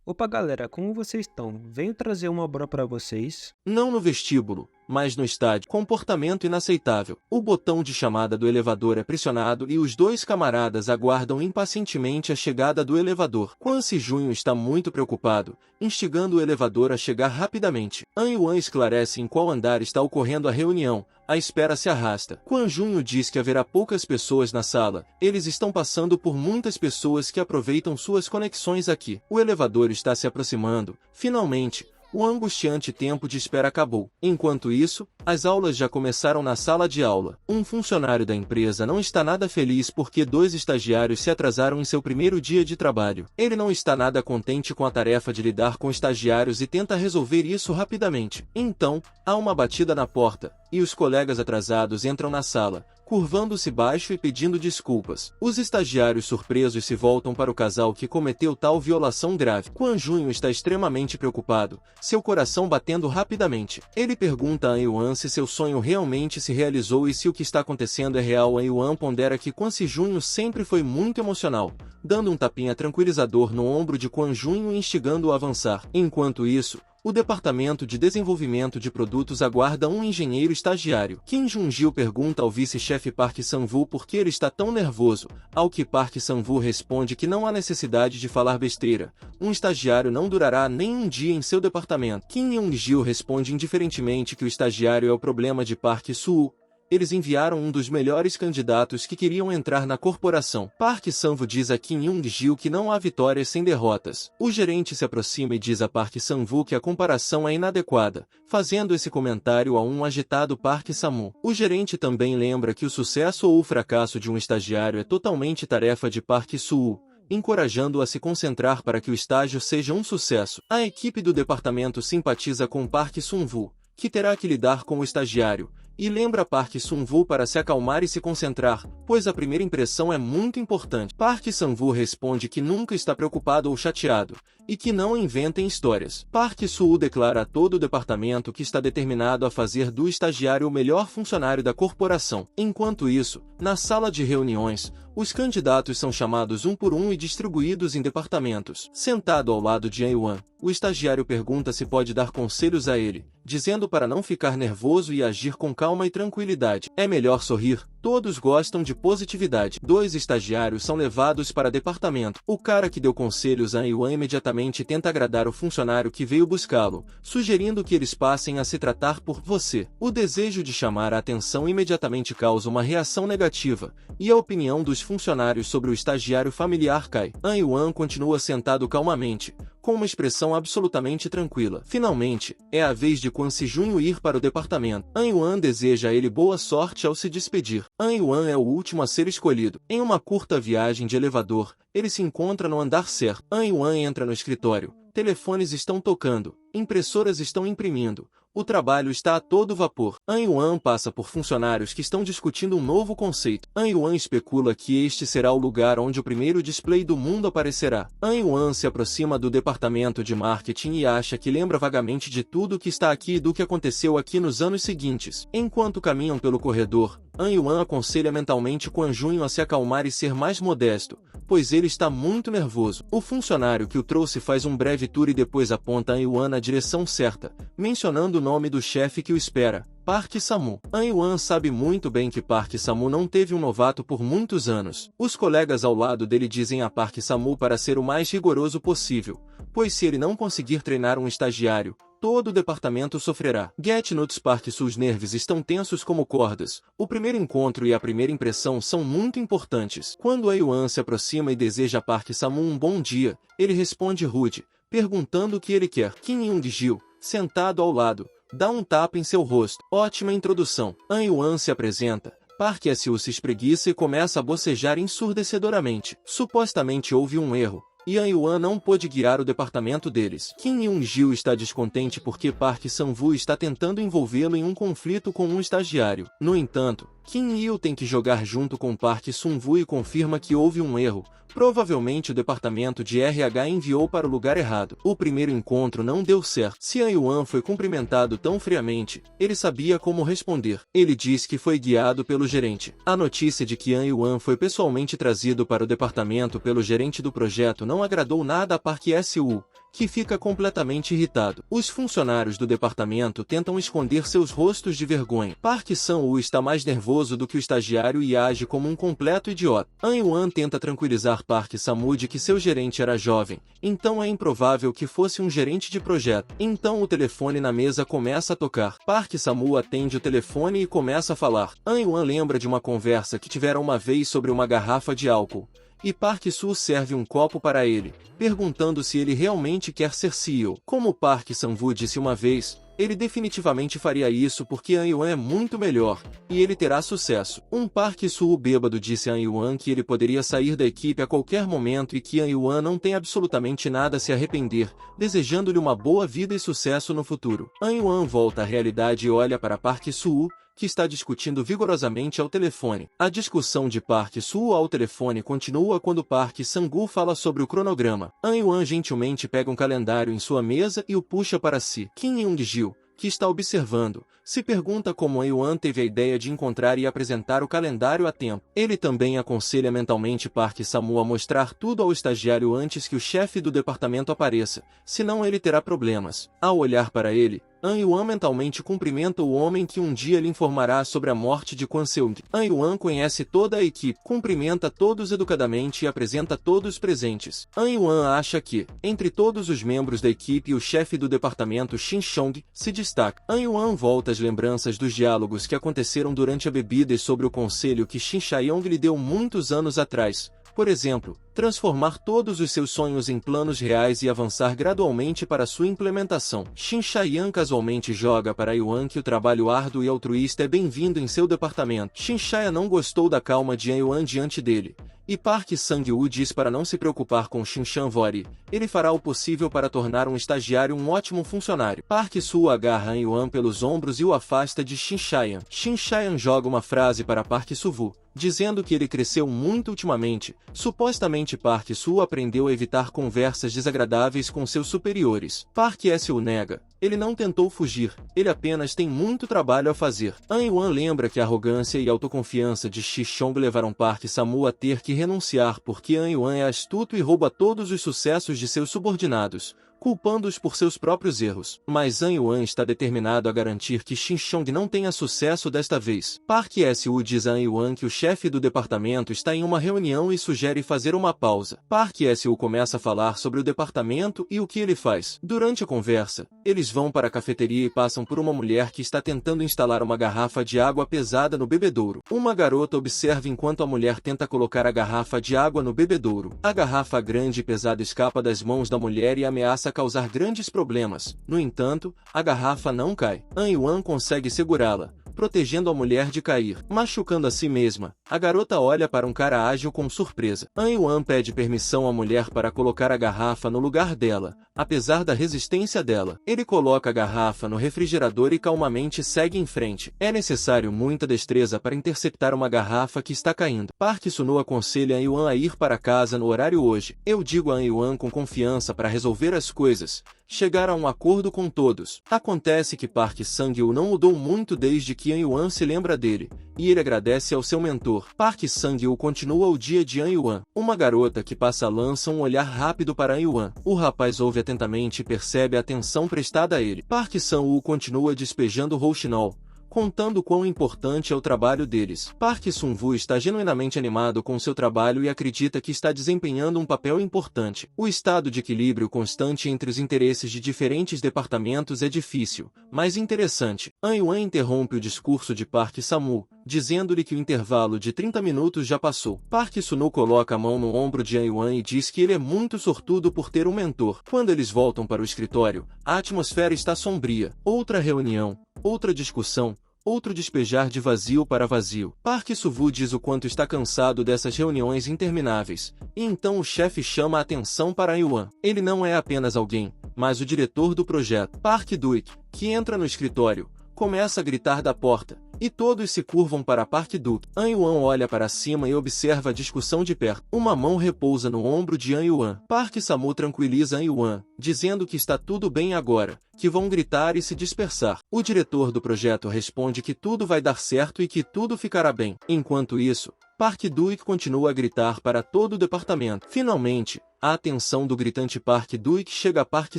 Opa galera, como vocês estão? Venho trazer uma obra para vocês. Não no vestíbulo, mas no estádio. Comportamento inaceitável. O botão de chamada do elevador é pressionado e os dois camaradas aguardam impacientemente a chegada do elevador. Quincy Júnior está muito preocupado, instigando o elevador a chegar rapidamente. An Yuan esclarece em qual andar está ocorrendo a reunião. A espera se arrasta. Quan Junho diz que haverá poucas pessoas na sala. Eles estão passando por muitas pessoas que aproveitam suas conexões aqui. O elevador está se aproximando. Finalmente, o angustiante tempo de espera acabou. Enquanto isso, as aulas já começaram na sala de aula. Um funcionário da empresa não está nada feliz porque dois estagiários se atrasaram em seu primeiro dia de trabalho. Ele não está nada contente com a tarefa de lidar com estagiários e tenta resolver isso rapidamente. Então, há uma batida na porta, e os colegas atrasados entram na sala, curvando-se baixo e pedindo desculpas. Os estagiários surpresos se voltam para o casal que cometeu tal violação grave. Quan Junho está extremamente preocupado, seu coração batendo rapidamente. Ele pergunta a Yuan se seu sonho realmente se realizou e se o que está acontecendo é real. A Yuan pondera que Quincy Junho sempre foi muito emocional, dando um tapinha tranquilizador no ombro de Quan Junho e instigando-o a avançar. Enquanto isso, o Departamento de Desenvolvimento de Produtos aguarda um engenheiro estagiário. Kim Jun-gil pergunta ao vice-chefe Park Sang-woo por que ele está tão nervoso, ao que Park Sang-woo responde que não há necessidade de falar besteira. Um estagiário não durará nem um dia em seu departamento. Kim Young-gil responde indiferentemente que o estagiário é o problema de Park Soo. Eles enviaram um dos melhores candidatos que queriam entrar na corporação. Park Sang-woo diz a Kim Young-gil que não há vitórias sem derrotas. O gerente se aproxima e diz a Park Sang-woo que a comparação é inadequada, fazendo esse comentário a um agitado Park Sang-woo. O gerente também lembra que o sucesso ou o fracasso de um estagiário é totalmente tarefa de Park Soo, encorajando-o a se concentrar para que o estágio seja um sucesso. A equipe do departamento simpatiza com Park Sang-woo, que terá que lidar com o estagiário, e lembra Park Sang-woo para se acalmar e se concentrar, pois a primeira impressão é muito importante. Park Sang-woo responde que nunca está preocupado ou chateado, e que não inventem histórias. Park Soo declara a todo o departamento que está determinado a fazer do estagiário o melhor funcionário da corporação. Enquanto isso, na sala de reuniões, os candidatos são chamados um por um e distribuídos em departamentos. Sentado ao lado de An Yuan, o estagiário pergunta se pode dar conselhos a ele, dizendo para não ficar nervoso e agir com calma e tranquilidade. É melhor sorrir. Todos gostam de positividade. Dois estagiários são levados para departamento. O cara que deu conselhos a An Yuan imediatamente tenta agradar o funcionário que veio buscá-lo, sugerindo que eles passem a se tratar por você. O desejo de chamar a atenção imediatamente causa uma reação negativa, e a opinião dos funcionários sobre o estagiário familiar cai. An Yuan continua sentado calmamente, com uma expressão absolutamente tranquila. Finalmente, é a vez de Quincy Júnior ir para o departamento. An Yuan deseja a ele boa sorte ao se despedir. An Yuan é o último a ser escolhido. Em uma curta viagem de elevador, ele se encontra no andar certo. An Yuan entra no escritório. Telefones estão tocando, impressoras estão imprimindo. O trabalho está a todo vapor. An Yuan passa por funcionários que estão discutindo um novo conceito. An Yuan especula que este será o lugar onde o primeiro display do mundo aparecerá. An Yuan se aproxima do departamento de marketing e acha que lembra vagamente de tudo que está aqui e do que aconteceu aqui nos anos seguintes. Enquanto caminham pelo corredor, An Yuan aconselha mentalmente Quan Junho a se acalmar e ser mais modesto, pois ele está muito nervoso. O funcionário que o trouxe faz um breve tour e depois aponta An Yuan na direção certa, mencionando o nome do chefe que o espera, Park Sang-woo. An Yuan sabe muito bem que Park Sang-woo não teve um novato por muitos anos. Os colegas ao lado dele dizem a Park Sang-woo para ser o mais rigoroso possível, pois se ele não conseguir treinar um estagiário, todo o departamento sofrerá. Get Nuts Park Seus nervos estão tensos como cordas. O primeiro encontro e a primeira impressão são muito importantes. Quando An Yuan se aproxima e deseja a Park Sang-woo um bom dia, ele responde rude, perguntando o que ele quer. Kim Young-gil, sentado ao lado, dá um tapa em seu rosto. Ótima introdução. An Yuan se apresenta. Park Soo se espreguiça e começa a bocejar ensurdecedoramente. Supostamente houve um erro, e An Yuan não pôde guiar o departamento deles. Kim Young-gil está descontente porque Park Sang-woo está tentando envolvê-lo em um conflito com um estagiário. No entanto, Kim Yoo tem que jogar junto com Park Sang-woo e confirma que houve um erro. Provavelmente o departamento de RH enviou para o lugar errado. O primeiro encontro não deu certo. Se An Yuan foi cumprimentado tão friamente, ele sabia como responder. Ele diz que foi guiado pelo gerente. A notícia de que An Yuan foi pessoalmente trazido para o departamento pelo gerente do projeto não agradou nada a Park Soo, que fica completamente irritado. Os funcionários do departamento tentam esconder seus rostos de vergonha. Park Sang-woo está mais nervoso do que o estagiário e age como um completo idiota. An Yuan tenta tranquilizar Park Sang-woo de que seu gerente era jovem, então é improvável que fosse um gerente de projeto. Então o telefone na mesa começa a tocar. Park Sang-woo atende o telefone e começa a falar. An Yuan lembra de uma conversa que tiveram uma vez sobre uma garrafa de álcool. E Park Soo serve um copo para ele, perguntando se ele realmente quer ser CEO. Como Park Sang-woo disse uma vez, ele definitivamente faria isso porque An Yuan é muito melhor, e ele terá sucesso. Park Soo bêbado disse a An Yuan que ele poderia sair da equipe a qualquer momento e que An Yuan não tem absolutamente nada a se arrepender, desejando-lhe uma boa vida e sucesso no futuro. An Yuan volta à realidade e olha para Park Soo, que está discutindo vigorosamente ao telefone. A discussão de Park Soo ao telefone continua quando Park Sang-woo fala sobre o cronograma. An Yuan gentilmente pega um calendário em sua mesa e o puxa para si. Kim Young-gil, que está observando, se pergunta como An Yuan teve a ideia de encontrar e apresentar o calendário a tempo. Ele também aconselha mentalmente Park Sang-woo a mostrar tudo ao estagiário antes que o chefe do departamento apareça, senão ele terá problemas. Ao olhar para ele, An Yuan mentalmente cumprimenta o homem que um dia lhe informará sobre a morte de Kwon Seung. An Yuan conhece toda a equipe, cumprimenta todos educadamente e apresenta todos presentes. An Yuan acha que, entre todos os membros da equipe, o chefe do departamento Shin Chong se destaca. An Yuan volta às lembranças dos diálogos que aconteceram durante a bebida e sobre o conselho que Shin Chae-yong lhe deu muitos anos atrás. Por exemplo, transformar todos os seus sonhos em planos reais e avançar gradualmente para sua implementação. Shin Chae-yong casualmente joga para Yuan que o trabalho árduo e altruísta é bem-vindo em seu departamento. Shin Chae não gostou da calma de An Yuan diante dele, e Park Sang-woo diz para não se preocupar com Shin Chan-wori, ele fará o possível para tornar um estagiário um ótimo funcionário. Park Soo agarra An Yuan pelos ombros e o afasta de Shin Chae-yong. Shin Chae-yong joga uma frase para Park Soo-woo, dizendo que ele cresceu muito ultimamente. Supostamente Park Soo aprendeu a evitar conversas desagradáveis com seus superiores. Park Soo nega. Ele não tentou fugir, ele apenas tem muito trabalho a fazer. An Yuan lembra que a arrogância e autoconfiança de Shi Chong levaram Park Sang-woo a ter que renunciar porque An Yuan é astuto e rouba todos os sucessos de seus subordinados, culpando-os por seus próprios erros. Mas An Yuan está determinado a garantir que Shin Chong não tenha sucesso desta vez. Park Soo diz a An Yuan que o chefe do departamento está em uma reunião e sugere fazer uma pausa. Park Soo começa a falar sobre o departamento e o que ele faz. Durante a conversa, eles vão para a cafeteria e passam por uma mulher que está tentando instalar uma garrafa de água pesada no bebedouro. Uma garota observa enquanto a mulher tenta colocar a garrafa de água no bebedouro. A garrafa grande e pesada escapa das mãos da mulher e ameaça causar grandes problemas. No entanto, a garrafa não cai. An Yuan consegue segurá-la, protegendo a mulher de cair. Machucando a si mesma, a garota olha para um cara ágil com surpresa. An Yuan pede permissão à mulher para colocar a garrafa no lugar dela, apesar da resistência dela. Ele coloca a garrafa no refrigerador e calmamente segue em frente. É necessário muita destreza para interceptar uma garrafa que está caindo. Park Soo aconselha An Yuan a ir para casa no horário hoje. Eu digo a An Yuan com confiança para resolver as coisas, chegar a um acordo com todos. Acontece que Park Sang-woo não mudou muito desde que An Yuan se lembra dele, e ele agradece ao seu mentor. Park Sang-woo continua o dia de An Yuan. Uma garota que passa lança um olhar rápido para An Yuan. O rapaz ouve atentamente e percebe a atenção prestada a ele. Park Sang-woo continua despejando rouxinol, contando quão importante é o trabalho deles. Park Sung-woo está genuinamente animado com seu trabalho e acredita que está desempenhando um papel importante. O estado de equilíbrio constante entre os interesses de diferentes departamentos é difícil, mas interessante. An Yuan interrompe o discurso de Park Sang-woo, dizendo-lhe que o intervalo de 30 minutos já passou. Park Soo coloca a mão no ombro de An Yuan e diz que ele é muito sortudo por ter um mentor. Quando eles voltam para o escritório, a atmosfera está sombria. Outra reunião, outra discussão, outro despejar de vazio para vazio. Park Soo diz o quanto está cansado dessas reuniões intermináveis, e então o chefe chama a atenção para An Yuan. Ele não é apenas alguém, mas o diretor do projeto. Park Duik, que entra no escritório, começa a gritar da porta, e todos se curvam para Park Duik. An Yuan olha para cima e observa a discussão de perto. Uma mão repousa no ombro de An Yuan. Park Sang-woo tranquiliza An Yuan, dizendo que está tudo bem agora, que vão gritar e se dispersar. O diretor do projeto responde que tudo vai dar certo e que tudo ficará bem. Enquanto isso, Park Duik continua a gritar para todo o departamento. Finalmente, A atenção do gritante Park Duk chega a Park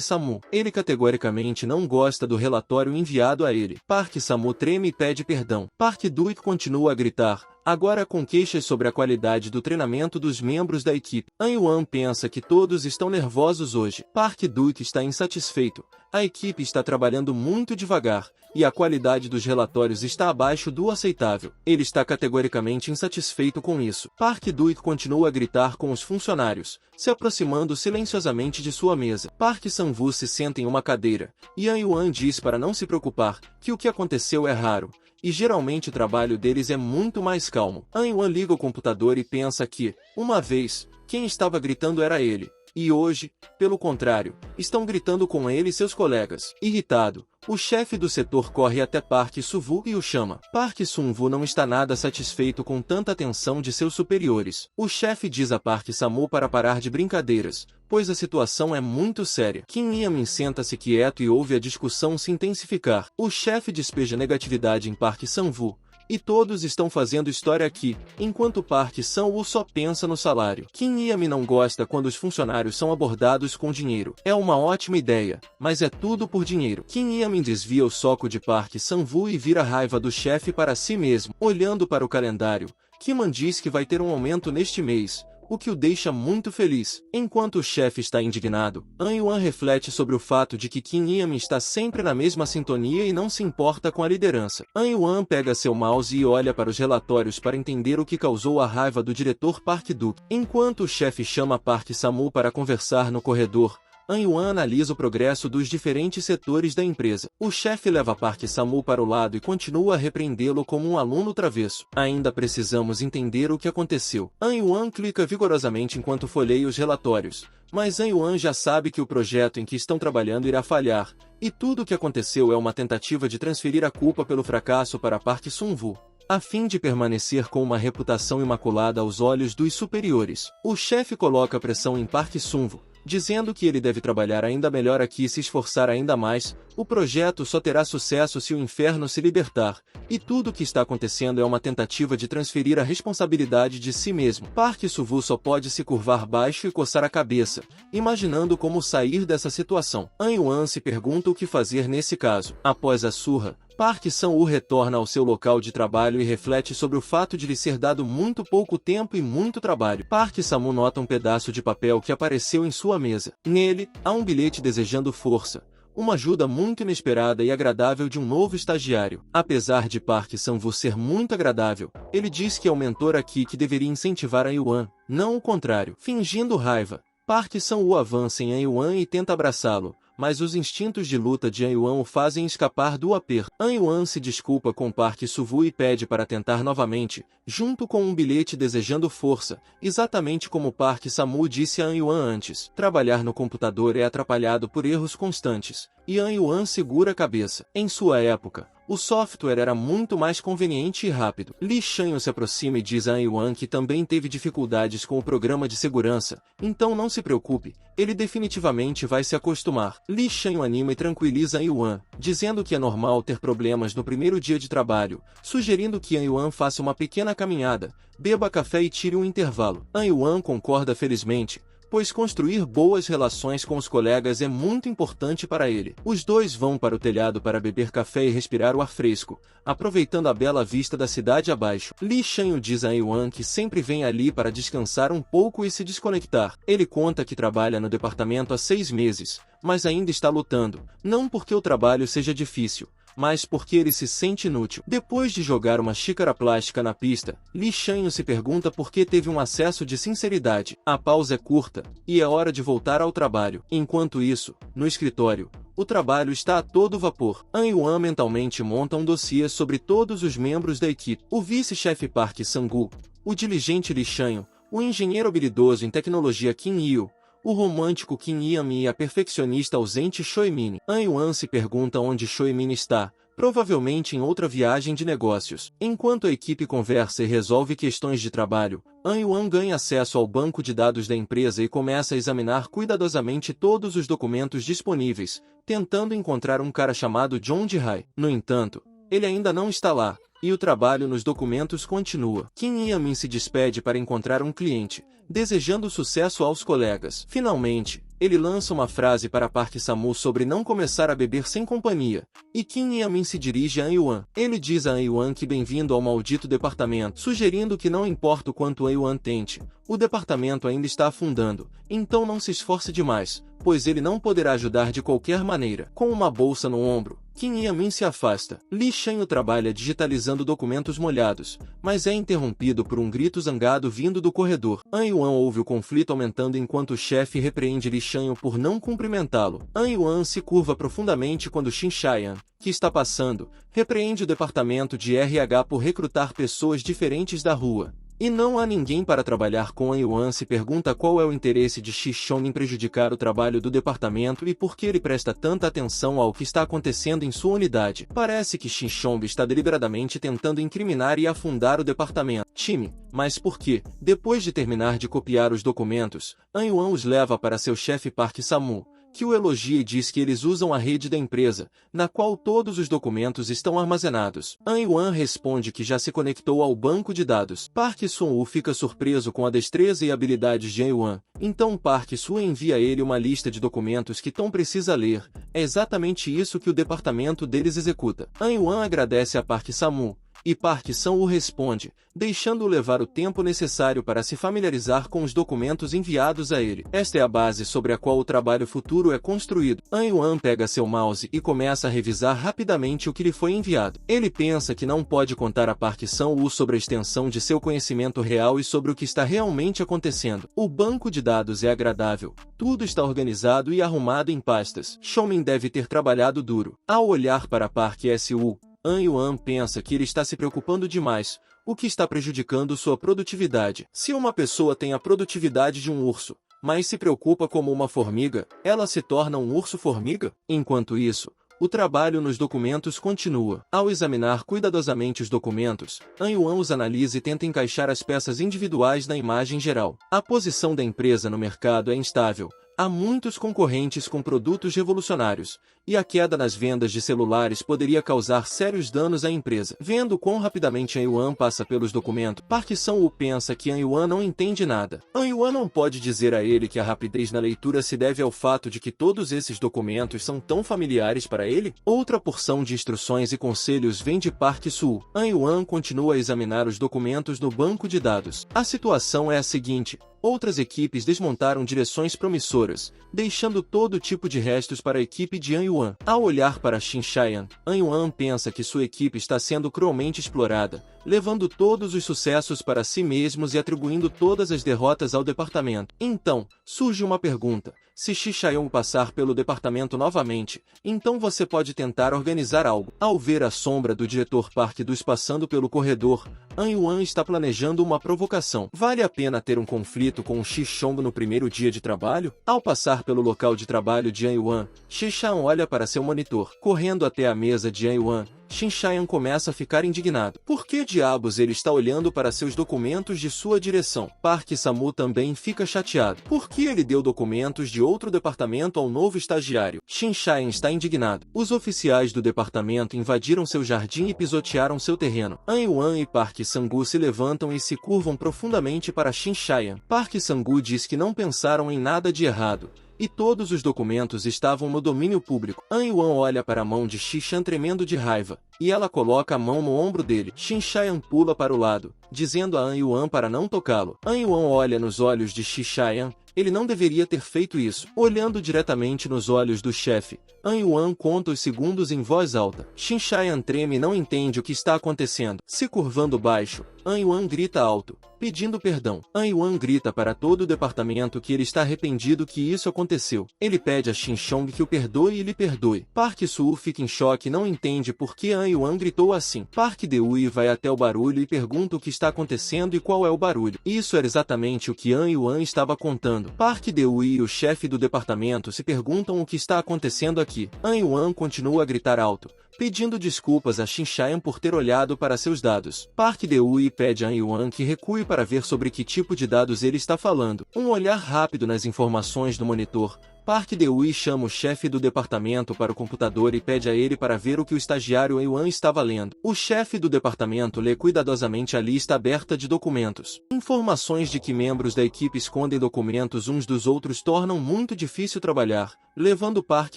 Samu. Ele categoricamente não gosta do relatório enviado a ele. Park Samu treme e pede perdão. Park Duk continua a gritar, agora com queixas sobre a qualidade do treinamento dos membros da equipe. An Yuan pensa que todos estão nervosos hoje. Park Duk está insatisfeito. A equipe está trabalhando muito devagar, e a qualidade dos relatórios está abaixo do aceitável. Ele está categoricamente insatisfeito com isso. Park Duk continua a gritar com os funcionários, se aproximando silenciosamente de sua mesa. Park Sang-woo se senta em uma cadeira, e An Yuan diz para não se preocupar, que o que aconteceu é raro, e geralmente o trabalho deles é muito mais calmo. An Yuan liga o computador e pensa que, uma vez, quem estava gritando era ele. E hoje, pelo contrário, estão gritando com ele e seus colegas. Irritado, o chefe do setor corre até Park Sung-woo e o chama. Park Sung-woo não está nada satisfeito com tanta atenção de seus superiores. O chefe diz a Park Samu para parar de brincadeiras, pois a situação é muito séria. Kim Hye-min senta-se quieto e ouve a discussão se intensificar. O chefe despeja negatividade em Park Sang-woo. E todos estão fazendo história aqui, enquanto Park Sang-woo só pensa no salário. Kim Hye-min não gosta quando os funcionários são abordados com dinheiro. É uma ótima ideia, mas é tudo por dinheiro. Kim Hye-min desvia o soco de Park Sang-woo e vira a raiva do chefe para si mesmo. Olhando para o calendário, Kim-man diz que vai ter um aumento neste mês, o que o deixa muito feliz. Enquanto o chefe está indignado, An Yuan reflete sobre o fato de que Kim Hye-min está sempre na mesma sintonia e não se importa com a liderança. An Yuan pega seu mouse e olha para os relatórios para entender o que causou a raiva do diretor Park Duk. Enquanto o chefe chama Park Samu para conversar no corredor, An Yuan analisa o progresso dos diferentes setores da empresa. O chefe leva Park Samu para o lado e continua a repreendê-lo como um aluno travesso. Ainda precisamos entender o que aconteceu. An Yuan clica vigorosamente enquanto folheia os relatórios, mas An Yuan já sabe que o projeto em que estão trabalhando irá falhar, e tudo o que aconteceu é uma tentativa de transferir a culpa pelo fracasso para Park Sung-woo, a fim de permanecer com uma reputação imaculada aos olhos dos superiores. O chefe coloca pressão em Park Sung-woo, dizendo que ele deve trabalhar ainda melhor aqui e se esforçar ainda mais. O projeto só terá sucesso se o inferno se libertar, e tudo o que está acontecendo é uma tentativa de transferir a responsabilidade de si mesmo. Park Sung-woo só pode se curvar baixo e coçar a cabeça, imaginando como sair dessa situação. An Yuan se pergunta o que fazer nesse caso. Após a surra, Park Sang-woo retorna ao seu local de trabalho e reflete sobre o fato de lhe ser dado muito pouco tempo e muito trabalho. Park Samu nota um pedaço de papel que apareceu em sua mesa. Nele, há um bilhete desejando força, uma ajuda muito inesperada e agradável de um novo estagiário. Apesar de Park Sang-woo ser muito agradável, ele diz que é o mentor aqui que deveria incentivar a Yuan, não o contrário. Fingindo raiva, Park Sang-woo avança em An Yuan e tenta abraçá-lo, mas os instintos de luta de An Yuan o fazem escapar do aperto. An Yuan se desculpa com Park Sung-woo e pede para tentar novamente, junto com um bilhete desejando força, exatamente como Park Samu disse a An Yuan antes. Trabalhar no computador é atrapalhado por erros constantes, e An Yuan segura a cabeça. Em sua época, o software era muito mais conveniente e rápido. Li Shanyo se aproxima e diz a An Yuan que também teve dificuldades com o programa de segurança, então não se preocupe, ele definitivamente vai se acostumar. Li Shanyo anima e tranquiliza An Yuan, dizendo que é normal ter problemas no primeiro dia de trabalho, sugerindo que An Yuan faça uma pequena caminhada, beba café e tire um intervalo. An Yuan concorda felizmente, pois construir boas relações com os colegas é muito importante para ele. Os dois vão para o telhado para beber café e respirar o ar fresco, aproveitando a bela vista da cidade abaixo. Li Shanyo diz a An Yuan que sempre vem ali para descansar um pouco e se desconectar. Ele conta que trabalha no departamento há 6 meses, mas ainda está lutando, não porque o trabalho seja difícil, mas porque ele se sente inútil. Depois de jogar uma xícara plástica na pista, Li Shanyo se pergunta por que teve um acesso de sinceridade. A pausa é curta, e é hora de voltar ao trabalho. Enquanto isso, no escritório, o trabalho está a todo vapor. An Yuan mentalmente monta um dossiê sobre todos os membros da equipe. O vice-chefe Park Sang-woo, o diligente Li Shanyo, o engenheiro habilidoso em tecnologia Kim Hyo, o romântico Kim Hye-min e a perfeccionista ausente Choi Min. An Yuan se pergunta onde Choi Min está, provavelmente em outra viagem de negócios. Enquanto a equipe conversa e resolve questões de trabalho, An Yuan ganha acesso ao banco de dados da empresa e começa a examinar cuidadosamente todos os documentos disponíveis, tentando encontrar um cara chamado John Ji-hai. No entanto, ele ainda não está lá, e o trabalho nos documentos continua. Kim Yamin se despede para encontrar um cliente, desejando sucesso aos colegas. Finalmente, ele lança uma frase para Park Samu sobre não começar a beber sem companhia, e Kim Yamin se dirige a An-Yuan. Ele diz a An-Yuan que bem-vindo ao maldito departamento, sugerindo que não importa o quanto An-Yuan tente, o departamento ainda está afundando, então não se esforce demais, pois ele não poderá ajudar de qualquer maneira. Com uma bolsa no ombro, Kim Yamin se afasta. Li Shanyu trabalha digitalizando documentos molhados, mas é interrompido por um grito zangado vindo do corredor. An-Yuan ouve o conflito aumentando enquanto o chefe repreende Li Shanyu por não cumprimentá-lo. An-Yuan se curva profundamente quando Shin Shayan, que está passando, repreende o departamento de RH por recrutar pessoas diferentes da rua. E não há ninguém para trabalhar com An-Yuan. Se pergunta qual é o interesse de Shishong em prejudicar o trabalho do departamento e por que ele presta tanta atenção ao que está acontecendo em sua unidade. Parece que Shishong está deliberadamente tentando incriminar e afundar o departamento. Time, mas por quê? Depois de terminar de copiar os documentos, An-Yuan os leva para seu chefe Park Samu, que o elogia e diz que eles usam a rede da empresa, na qual todos os documentos estão armazenados. An-Yuan responde que já se conectou ao banco de dados. Park Sun-woo fica surpreso com a destreza e habilidades de An-Yuan, então Park Sun envia a ele uma lista de documentos que Tom precisa ler. É exatamente isso que o departamento deles executa. An-Yuan agradece a Park Samu, e Park Sun-woo responde, deixando-o levar o tempo necessário para se familiarizar com os documentos enviados a ele. Esta é a base sobre a qual o trabalho futuro é construído. An-Yuan pega seu mouse e começa a revisar rapidamente o que lhe foi enviado. Ele pensa que não pode contar a Park Sun-woo sobre a extensão de seu conhecimento real e sobre o que está realmente acontecendo. O banco de dados é agradável. Tudo está organizado e arrumado em pastas. Shomin deve ter trabalhado duro. Ao olhar para Park Su, An-Yuan pensa que ele está se preocupando demais, o que está prejudicando sua produtividade. Se uma pessoa tem a produtividade de um urso, mas se preocupa como uma formiga, ela se torna um urso-formiga? Enquanto isso, o trabalho nos documentos continua. Ao examinar cuidadosamente os documentos, An-Yuan os analisa e tenta encaixar as peças individuais na imagem geral. A posição da empresa no mercado é instável. Há muitos concorrentes com produtos revolucionários, e a queda nas vendas de celulares poderia causar sérios danos à empresa. Vendo quão rapidamente An-Yuan passa pelos documentos, Park Sun-woo pensa que An-Yuan não entende nada. An-Yuan não pode dizer a ele que a rapidez na leitura se deve ao fato de que todos esses documentos são tão familiares para ele? Outra porção de instruções e conselhos vem de Park Sun-woo. An-Yuan continua a examinar os documentos no banco de dados. A situação é a seguinte: outras equipes desmontaram direções promissoras, deixando todo tipo de restos para a equipe de An-Yuan. Ao olhar para Shin Shayan, An-Yuan pensa que sua equipe está sendo cruelmente explorada, levando todos os sucessos para si mesmos e atribuindo todas as derrotas ao departamento. Então, surge uma pergunta: se Shin Shayan passar pelo departamento novamente, então você pode tentar organizar algo. Ao ver a sombra do diretor Park Dus passando pelo corredor, An-Yuan está planejando uma provocação. Vale a pena ter um conflito com o Shishong no primeiro dia de trabalho? Ao passar pelo local de trabalho de An-Yuan, Shin-Shayan olha para seu monitor. Correndo até a mesa de An-Yuan, Shin-Shayan começa a ficar indignado. Por que diabos ele está olhando para seus documentos de sua direção? Park Samu também fica chateado. Por que ele deu documentos de outro departamento ao novo estagiário? Shin-Shayan está indignado. Os oficiais do departamento invadiram seu jardim e pisotearam seu terreno. An-Yuan e Park Sang-woo se levantam e se curvam profundamente para Shin-Shayan. Park Sang-woo diz que não pensaram em nada de errado, e todos os documentos estavam no domínio público. An-Yuan olha para a mão de Shin-Shayan tremendo de raiva, e ela coloca a mão no ombro dele. Shin-Shayan pula para o lado, dizendo a An-Yuan para não tocá-lo. An-Yuan olha nos olhos de Shin-Shayan. Ele não deveria ter feito isso. Olhando diretamente nos olhos do chefe, An-Yuan conta os segundos em voz alta. Shin-Shayan treme e não entende o que está acontecendo. Se curvando baixo, An-Yuan grita alto, pedindo perdão. An-Yuan grita para todo o departamento que ele está arrependido que isso aconteceu. Ele pede a Shin-Chong que o perdoe e lhe perdoe. Park Su fica em choque e não entende por que An-Yuan gritou assim. Park Deui vai até o barulho e pergunta o que está acontecendo e qual é o barulho. Isso era exatamente o que An-Yuan estava contando. Park Deui e o chefe do departamento se perguntam o que está acontecendo aqui. An-Yuan continua a gritar alto, pedindo desculpas a Shin-Shayan por ter olhado para seus dados. Park Deui pede a An-Yuan que recue para ver sobre que tipo de dados ele está falando. Um olhar rápido nas informações do monitor, Park Deui chama o chefe do departamento para o computador e pede a ele para ver o que o estagiário Ewan estava lendo. O chefe do departamento lê cuidadosamente a lista aberta de documentos. Informações de que membros da equipe escondem documentos uns dos outros tornam muito difícil trabalhar, levando Park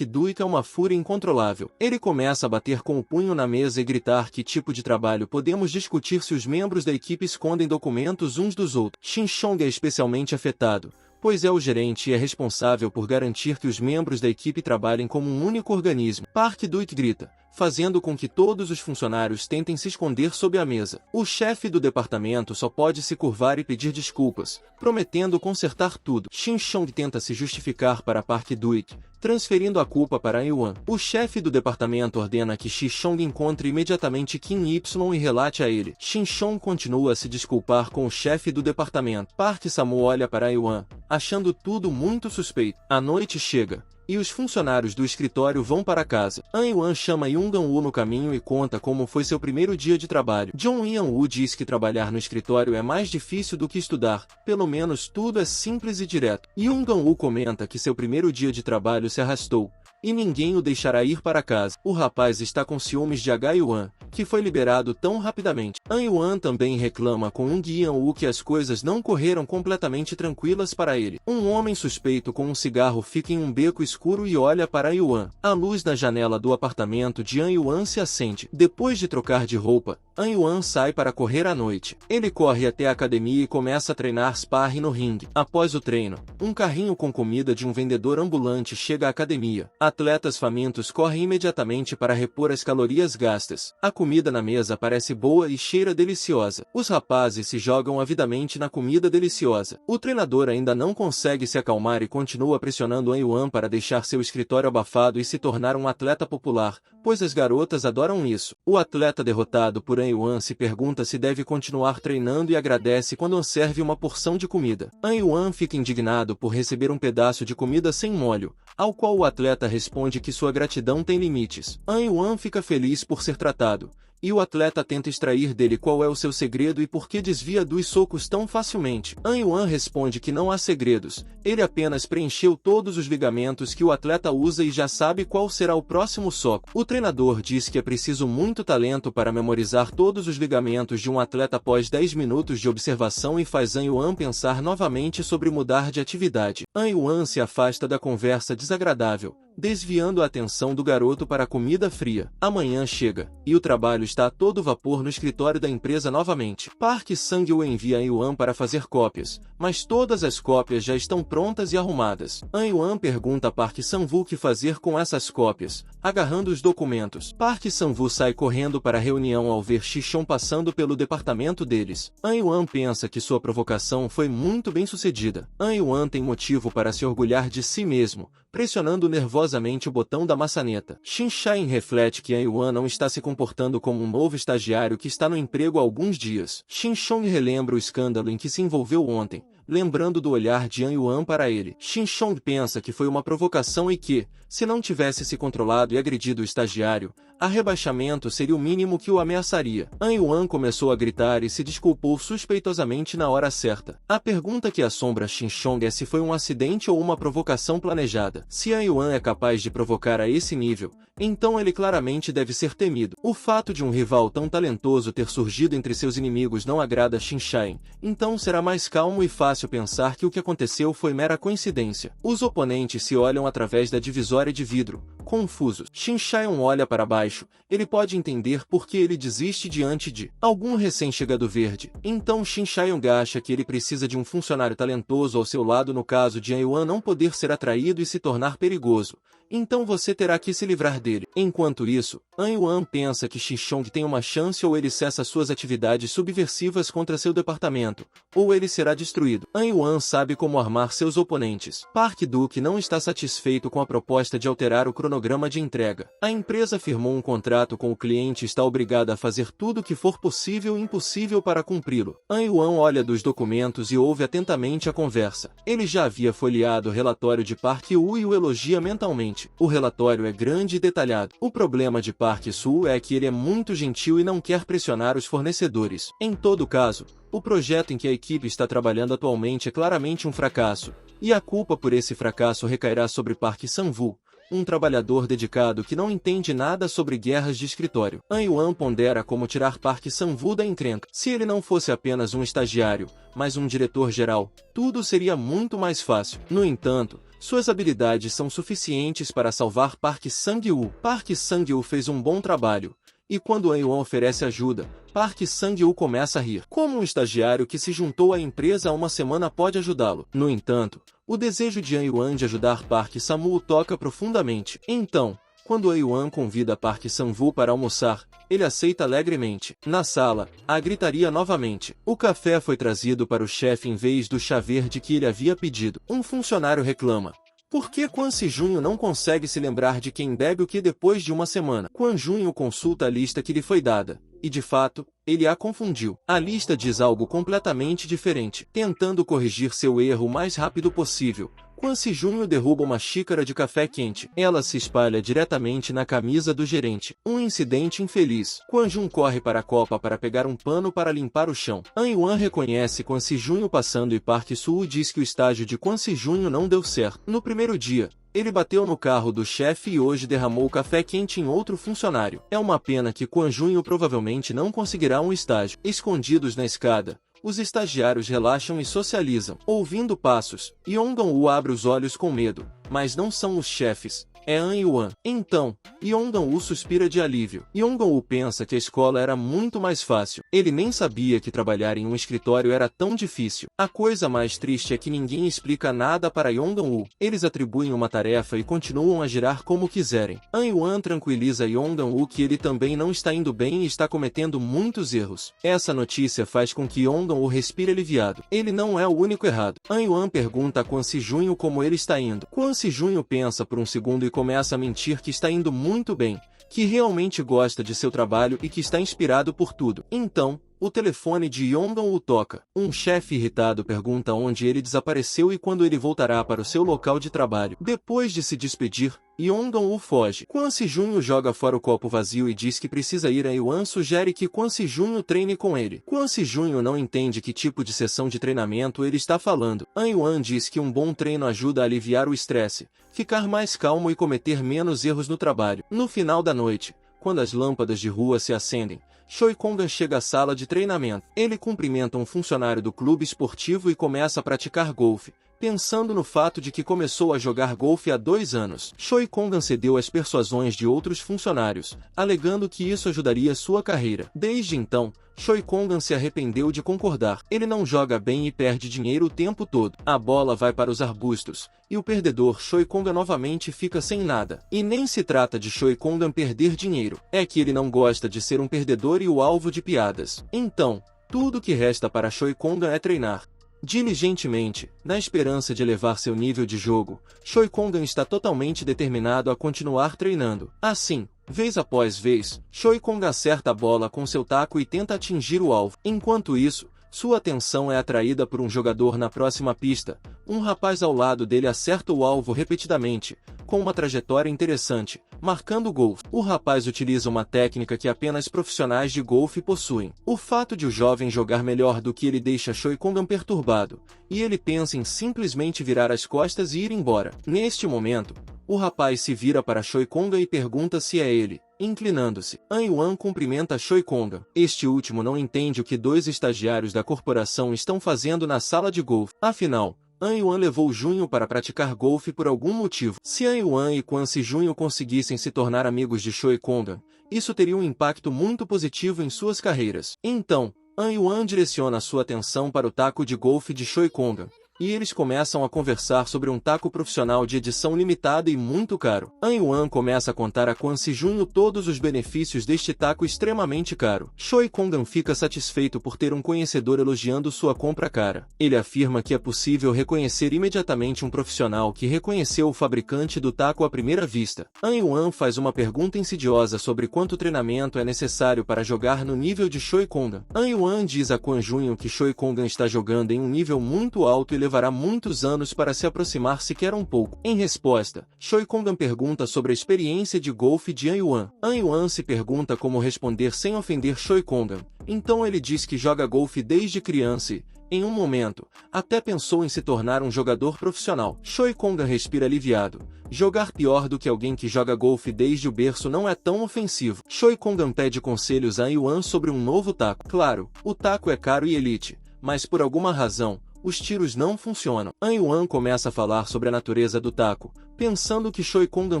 Deui a uma fúria incontrolável. Ele começa a bater com o punho na mesa e gritar: que tipo de trabalho podemos discutir se os membros da equipe escondem documentos uns dos outros? Shin Chong é especialmente afetado, pois é o gerente e é responsável por garantir que os membros da equipe trabalhem como um único organismo. Park Deui grita, fazendo com que todos os funcionários tentem se esconder sob a mesa. O chefe do departamento só pode se curvar e pedir desculpas, prometendo consertar tudo. Shin Chong tenta se justificar para Park Deui, transferindo a culpa para Ewan. O chefe do departamento ordena que Shin Chong encontre imediatamente Kim Y e relate a ele. Shin Chong continua a se desculpar com o chefe do departamento. Park Samu olha para Ewan, achando tudo muito suspeito. A noite chega, e os funcionários do escritório vão para casa. An Ewan chama Young Woo no caminho e conta como foi seu primeiro dia de trabalho. Jong Woo diz que trabalhar no escritório é mais difícil do que estudar, pelo menos tudo é simples e direto. Young Woo comenta que seu primeiro dia de trabalho se arrastou, e ninguém o deixará ir para casa. O rapaz está com ciúmes de H-Yuan, que foi liberado tão rapidamente. An-Yuan também reclama com Young-Woo que as coisas não correram completamente tranquilas para ele. Um homem suspeito com um cigarro fica em um beco escuro e olha para Yuan. A luz na janela do apartamento de An-Yuan se acende. Depois de trocar de roupa, An-Yuan sai para correr à noite. Ele corre até a academia e começa a treinar sparring no ringue. Após o treino, um carrinho com comida de um vendedor ambulante chega à academia. Atletas famintos correm imediatamente para repor as calorias gastas. A comida na mesa parece boa e cheira deliciosa. Os rapazes se jogam avidamente na comida deliciosa. O treinador ainda não consegue se acalmar e continua pressionando An-Yuan para deixar seu escritório abafado e se tornar um atleta popular, pois as garotas adoram isso. O atleta derrotado por An-Yuan se pergunta se deve continuar treinando e agradece quando serve uma porção de comida. An-Yuan fica indignado por receber um pedaço de comida sem molho, ao qual o atleta responde que sua gratidão tem limites. An-Yuan fica feliz por ser tratado, e o atleta tenta extrair dele qual é o seu segredo e por que desvia dos socos tão facilmente. An-Yuan responde que não há segredos, ele apenas preencheu todos os ligamentos que o atleta usa e já sabe qual será o próximo soco. O treinador diz que é preciso muito talento para memorizar todos os ligamentos de um atleta após 10 minutos de observação e faz An-Yuan pensar novamente sobre mudar de atividade. An-Yuan se afasta da conversa desagradável, desviando a atenção do garoto para a comida fria. Amanhã chega, e o trabalho está a todo vapor no escritório da empresa novamente. Park Sang-woo envia An-Yuan para fazer cópias, mas todas as cópias já estão prontas e arrumadas. An-Yuan pergunta a Park Sang-woo o que fazer com essas cópias, agarrando os documentos. Park Sang-woo sai correndo para a reunião ao ver Shi-chon passando pelo departamento deles. An-Yuan pensa que sua provocação foi muito bem sucedida. An-Yuan tem motivo para se orgulhar de si mesmo, pressionando nervosamente o botão da maçaneta. Shin-Chain reflete que An-Yuan não está se comportando como um novo estagiário que está no emprego há alguns dias. Shin-Chong relembra o escândalo em que se envolveu ontem, lembrando do olhar de An-Yuan para ele. Shin-Chong pensa que foi uma provocação e que, se não tivesse se controlado e agredido o estagiário, a rebaixamento seria o mínimo que o ameaçaria. An-Yuan começou a gritar e se desculpou suspeitosamente na hora certa. A pergunta que assombra Shin-Chong é se foi um acidente ou uma provocação planejada. Se An-Yuan é capaz de provocar a esse nível, então ele claramente deve ser temido. O fato de um rival tão talentoso ter surgido entre seus inimigos não agrada Shin-Chain, então será mais calmo e fácil pensar que o que aconteceu foi mera coincidência. Os oponentes se olham através da divisória de vidro, confusos. Shin-Chain olha para baixo, ele pode entender por que ele desiste diante de algum recém-chegado verde. Então Shin-Chain acha que ele precisa de um funcionário talentoso ao seu lado no caso de An-Yuan não poder ser atraído e se tornar perigoso. Então você terá que se livrar dele. Enquanto isso, An-Yuan pensa que Shi-chong tem uma chance ou ele cessa suas atividades subversivas contra seu departamento, ou ele será destruído. An-Yuan sabe como armar seus oponentes. Park Duke não está satisfeito com a proposta de alterar o cronograma de entrega. A empresa firmou um contrato com o cliente e está obrigada a fazer tudo o que for possível e impossível para cumpri-lo. An-Yuan olha dos documentos e ouve atentamente a conversa. Ele já havia folheado o relatório de Park Woo e o elogia mentalmente. O relatório é grande e detalhado. O problema de Park Soo é que ele é muito gentil e não quer pressionar os fornecedores. Em todo caso, o projeto em que a equipe está trabalhando atualmente é claramente um fracasso, E a culpa por esse fracasso recairá sobre Park Sang-woo, um trabalhador dedicado que não entende nada sobre guerras de escritório. An Yuan pondera como tirar Park Sang-woo da encrenca. Se ele não fosse apenas um estagiário, mas um diretor-geral, tudo seria muito mais fácil. No entanto, suas habilidades são suficientes para salvar Park Sang-woo. Park Sang-woo fez um bom trabalho, e quando An Yuan oferece ajuda, Park Sang-woo começa a rir. Como um estagiário que se juntou à empresa há uma semana pode ajudá-lo? No entanto, o desejo de An Yuan de ajudar Park Sang-woo toca profundamente. Então, quando An Yuan convida Park Sang-woo para almoçar, ele aceita alegremente. Na sala, há gritaria novamente. O café foi trazido para o chefe em vez do chá verde que ele havia pedido. Um funcionário reclama. Por que Kwon Si-junho não consegue se lembrar de quem bebe o que depois de uma semana? Kwon Junho consulta a lista que lhe foi dada, e de fato, ele a confundiu. A lista diz algo completamente diferente. Tentando corrigir seu erro o mais rápido possível, Kwon Si-junho derruba uma xícara de café quente. Ela se espalha diretamente na camisa do gerente. Um incidente infeliz. Kwon Jun corre para a copa para pegar um pano para limpar o chão. An Yuan reconhece Kwon Si-junho passando e Park Soo diz que o estágio de Kwon Si-junho não deu certo. No primeiro dia, ele bateu no carro do chefe e hoje derramou café quente em outro funcionário. É uma pena que Kwon Junho provavelmente não conseguirá um estágio. Escondidos na escada, os estagiários relaxam e socializam. Ouvindo passos, Yong-woo abre os olhos com medo, mas não são os chefes. É An Yuan. Então, Yong-woo suspira de alívio. Yong-woo pensa que a escola era muito mais fácil. Ele nem sabia que trabalhar em um escritório era tão difícil. A coisa mais triste é que ninguém explica nada para Yong-woo. Eles atribuem uma tarefa e continuam a girar como quiserem. An Yuan tranquiliza Yong-woo que ele também não está indo bem e está cometendo muitos erros. Essa notícia faz com que Yong-woo respire aliviado. Ele não é o único errado. An Yuan pergunta a Kwon Si-junho como ele está indo. Kwon Si-junho pensa por um segundo e começa a mentir que está indo muito bem, que realmente gosta de seu trabalho e que está inspirado por tudo. Então, o telefone de Yong-woo toca. Um chefe irritado pergunta onde ele desapareceu e quando ele voltará para o seu local de trabalho. Depois de se despedir, Yong-woo foge. Kwon Si-junho joga fora o copo vazio e diz que precisa ir. An Yuan sugere que Kwon Si-junho treine com ele. Kwon Si-junho não entende que tipo de sessão de treinamento ele está falando. An Yuan diz que um bom treino ajuda a aliviar o estresse, ficar mais calmo e cometer menos erros no trabalho. No final da noite, quando as lâmpadas de rua se acendem, Choi Kong-an chega à sala de treinamento. Ele cumprimenta um funcionário do clube esportivo e começa a praticar golfe, pensando no fato de que começou a jogar golfe há 2 anos. Choi Kong-an cedeu às persuasões de outros funcionários, alegando que isso ajudaria sua carreira. Desde então, Choi Kong-an se arrependeu de concordar. Ele não joga bem e perde dinheiro o tempo todo. A bola vai para os arbustos, e o perdedor Choi Kong-an novamente fica sem nada. E nem se trata de Choi Kong-an perder dinheiro. É que ele não gosta de ser um perdedor e o alvo de piadas. Então, tudo que resta para Choi Kong-an é treinar diligentemente, na esperança de elevar seu nível de jogo. Choi Kong-an está totalmente determinado a continuar treinando. Assim, vez após vez, Choi Kong-an acerta a bola com seu taco e tenta atingir o alvo. Enquanto isso, sua atenção é atraída por um jogador na próxima pista. Um rapaz ao lado dele acerta o alvo repetidamente, com uma trajetória interessante, marcando o gol. O rapaz utiliza uma técnica que apenas profissionais de golfe possuem. O fato de o jovem jogar melhor do que ele deixa Choi Kong-an perturbado, e ele pensa em simplesmente virar as costas e ir embora. Neste momento, o rapaz se vira para Choi Kong-an e pergunta se é ele. Inclinando-se, An Yuan cumprimenta Choi Kong-an. Este último não entende o que 2 estagiários da corporação estão fazendo na sala de golfe. Afinal, An Yuan levou Junho para praticar golfe por algum motivo. Se An Yuan e Kwon Si-junho conseguissem se tornar amigos de Choi Kong-an, isso teria um impacto muito positivo em suas carreiras. Então, An Yuan direciona sua atenção para o taco de golfe de Choi Kong-an, e eles começam a conversar sobre um taco profissional de edição limitada e muito caro. An Yuan começa a contar a Kwon Si-junho todos os benefícios deste taco extremamente caro. Choi Kong-an fica satisfeito por ter um conhecedor elogiando sua compra cara. Ele afirma que é possível reconhecer imediatamente um profissional que reconheceu o fabricante do taco à primeira vista. An Yuan faz uma pergunta insidiosa sobre quanto treinamento é necessário para jogar no nível de Choi Kong-an. An Yuan diz a Kwon Junho que Choi Kong-an está jogando em um nível muito alto e levará muitos anos para se aproximar sequer um pouco. Em resposta, Choi Kong-an pergunta sobre a experiência de golfe de An Yuan. An Yuan se pergunta como responder sem ofender Choi Kong-an. Então ele diz que joga golfe desde criança e, Em um momento, até pensou em se tornar um jogador profissional. Choi Kong-an respira aliviado. Jogar pior do que alguém que joga golfe desde o berço não é tão ofensivo. Choi Kong-an pede conselhos a Yuan sobre um novo taco. Claro, o taco é caro e elite, mas por alguma razão, os tiros não funcionam. An Yuan começa a falar sobre a natureza do taco, pensando que Choi Kong-an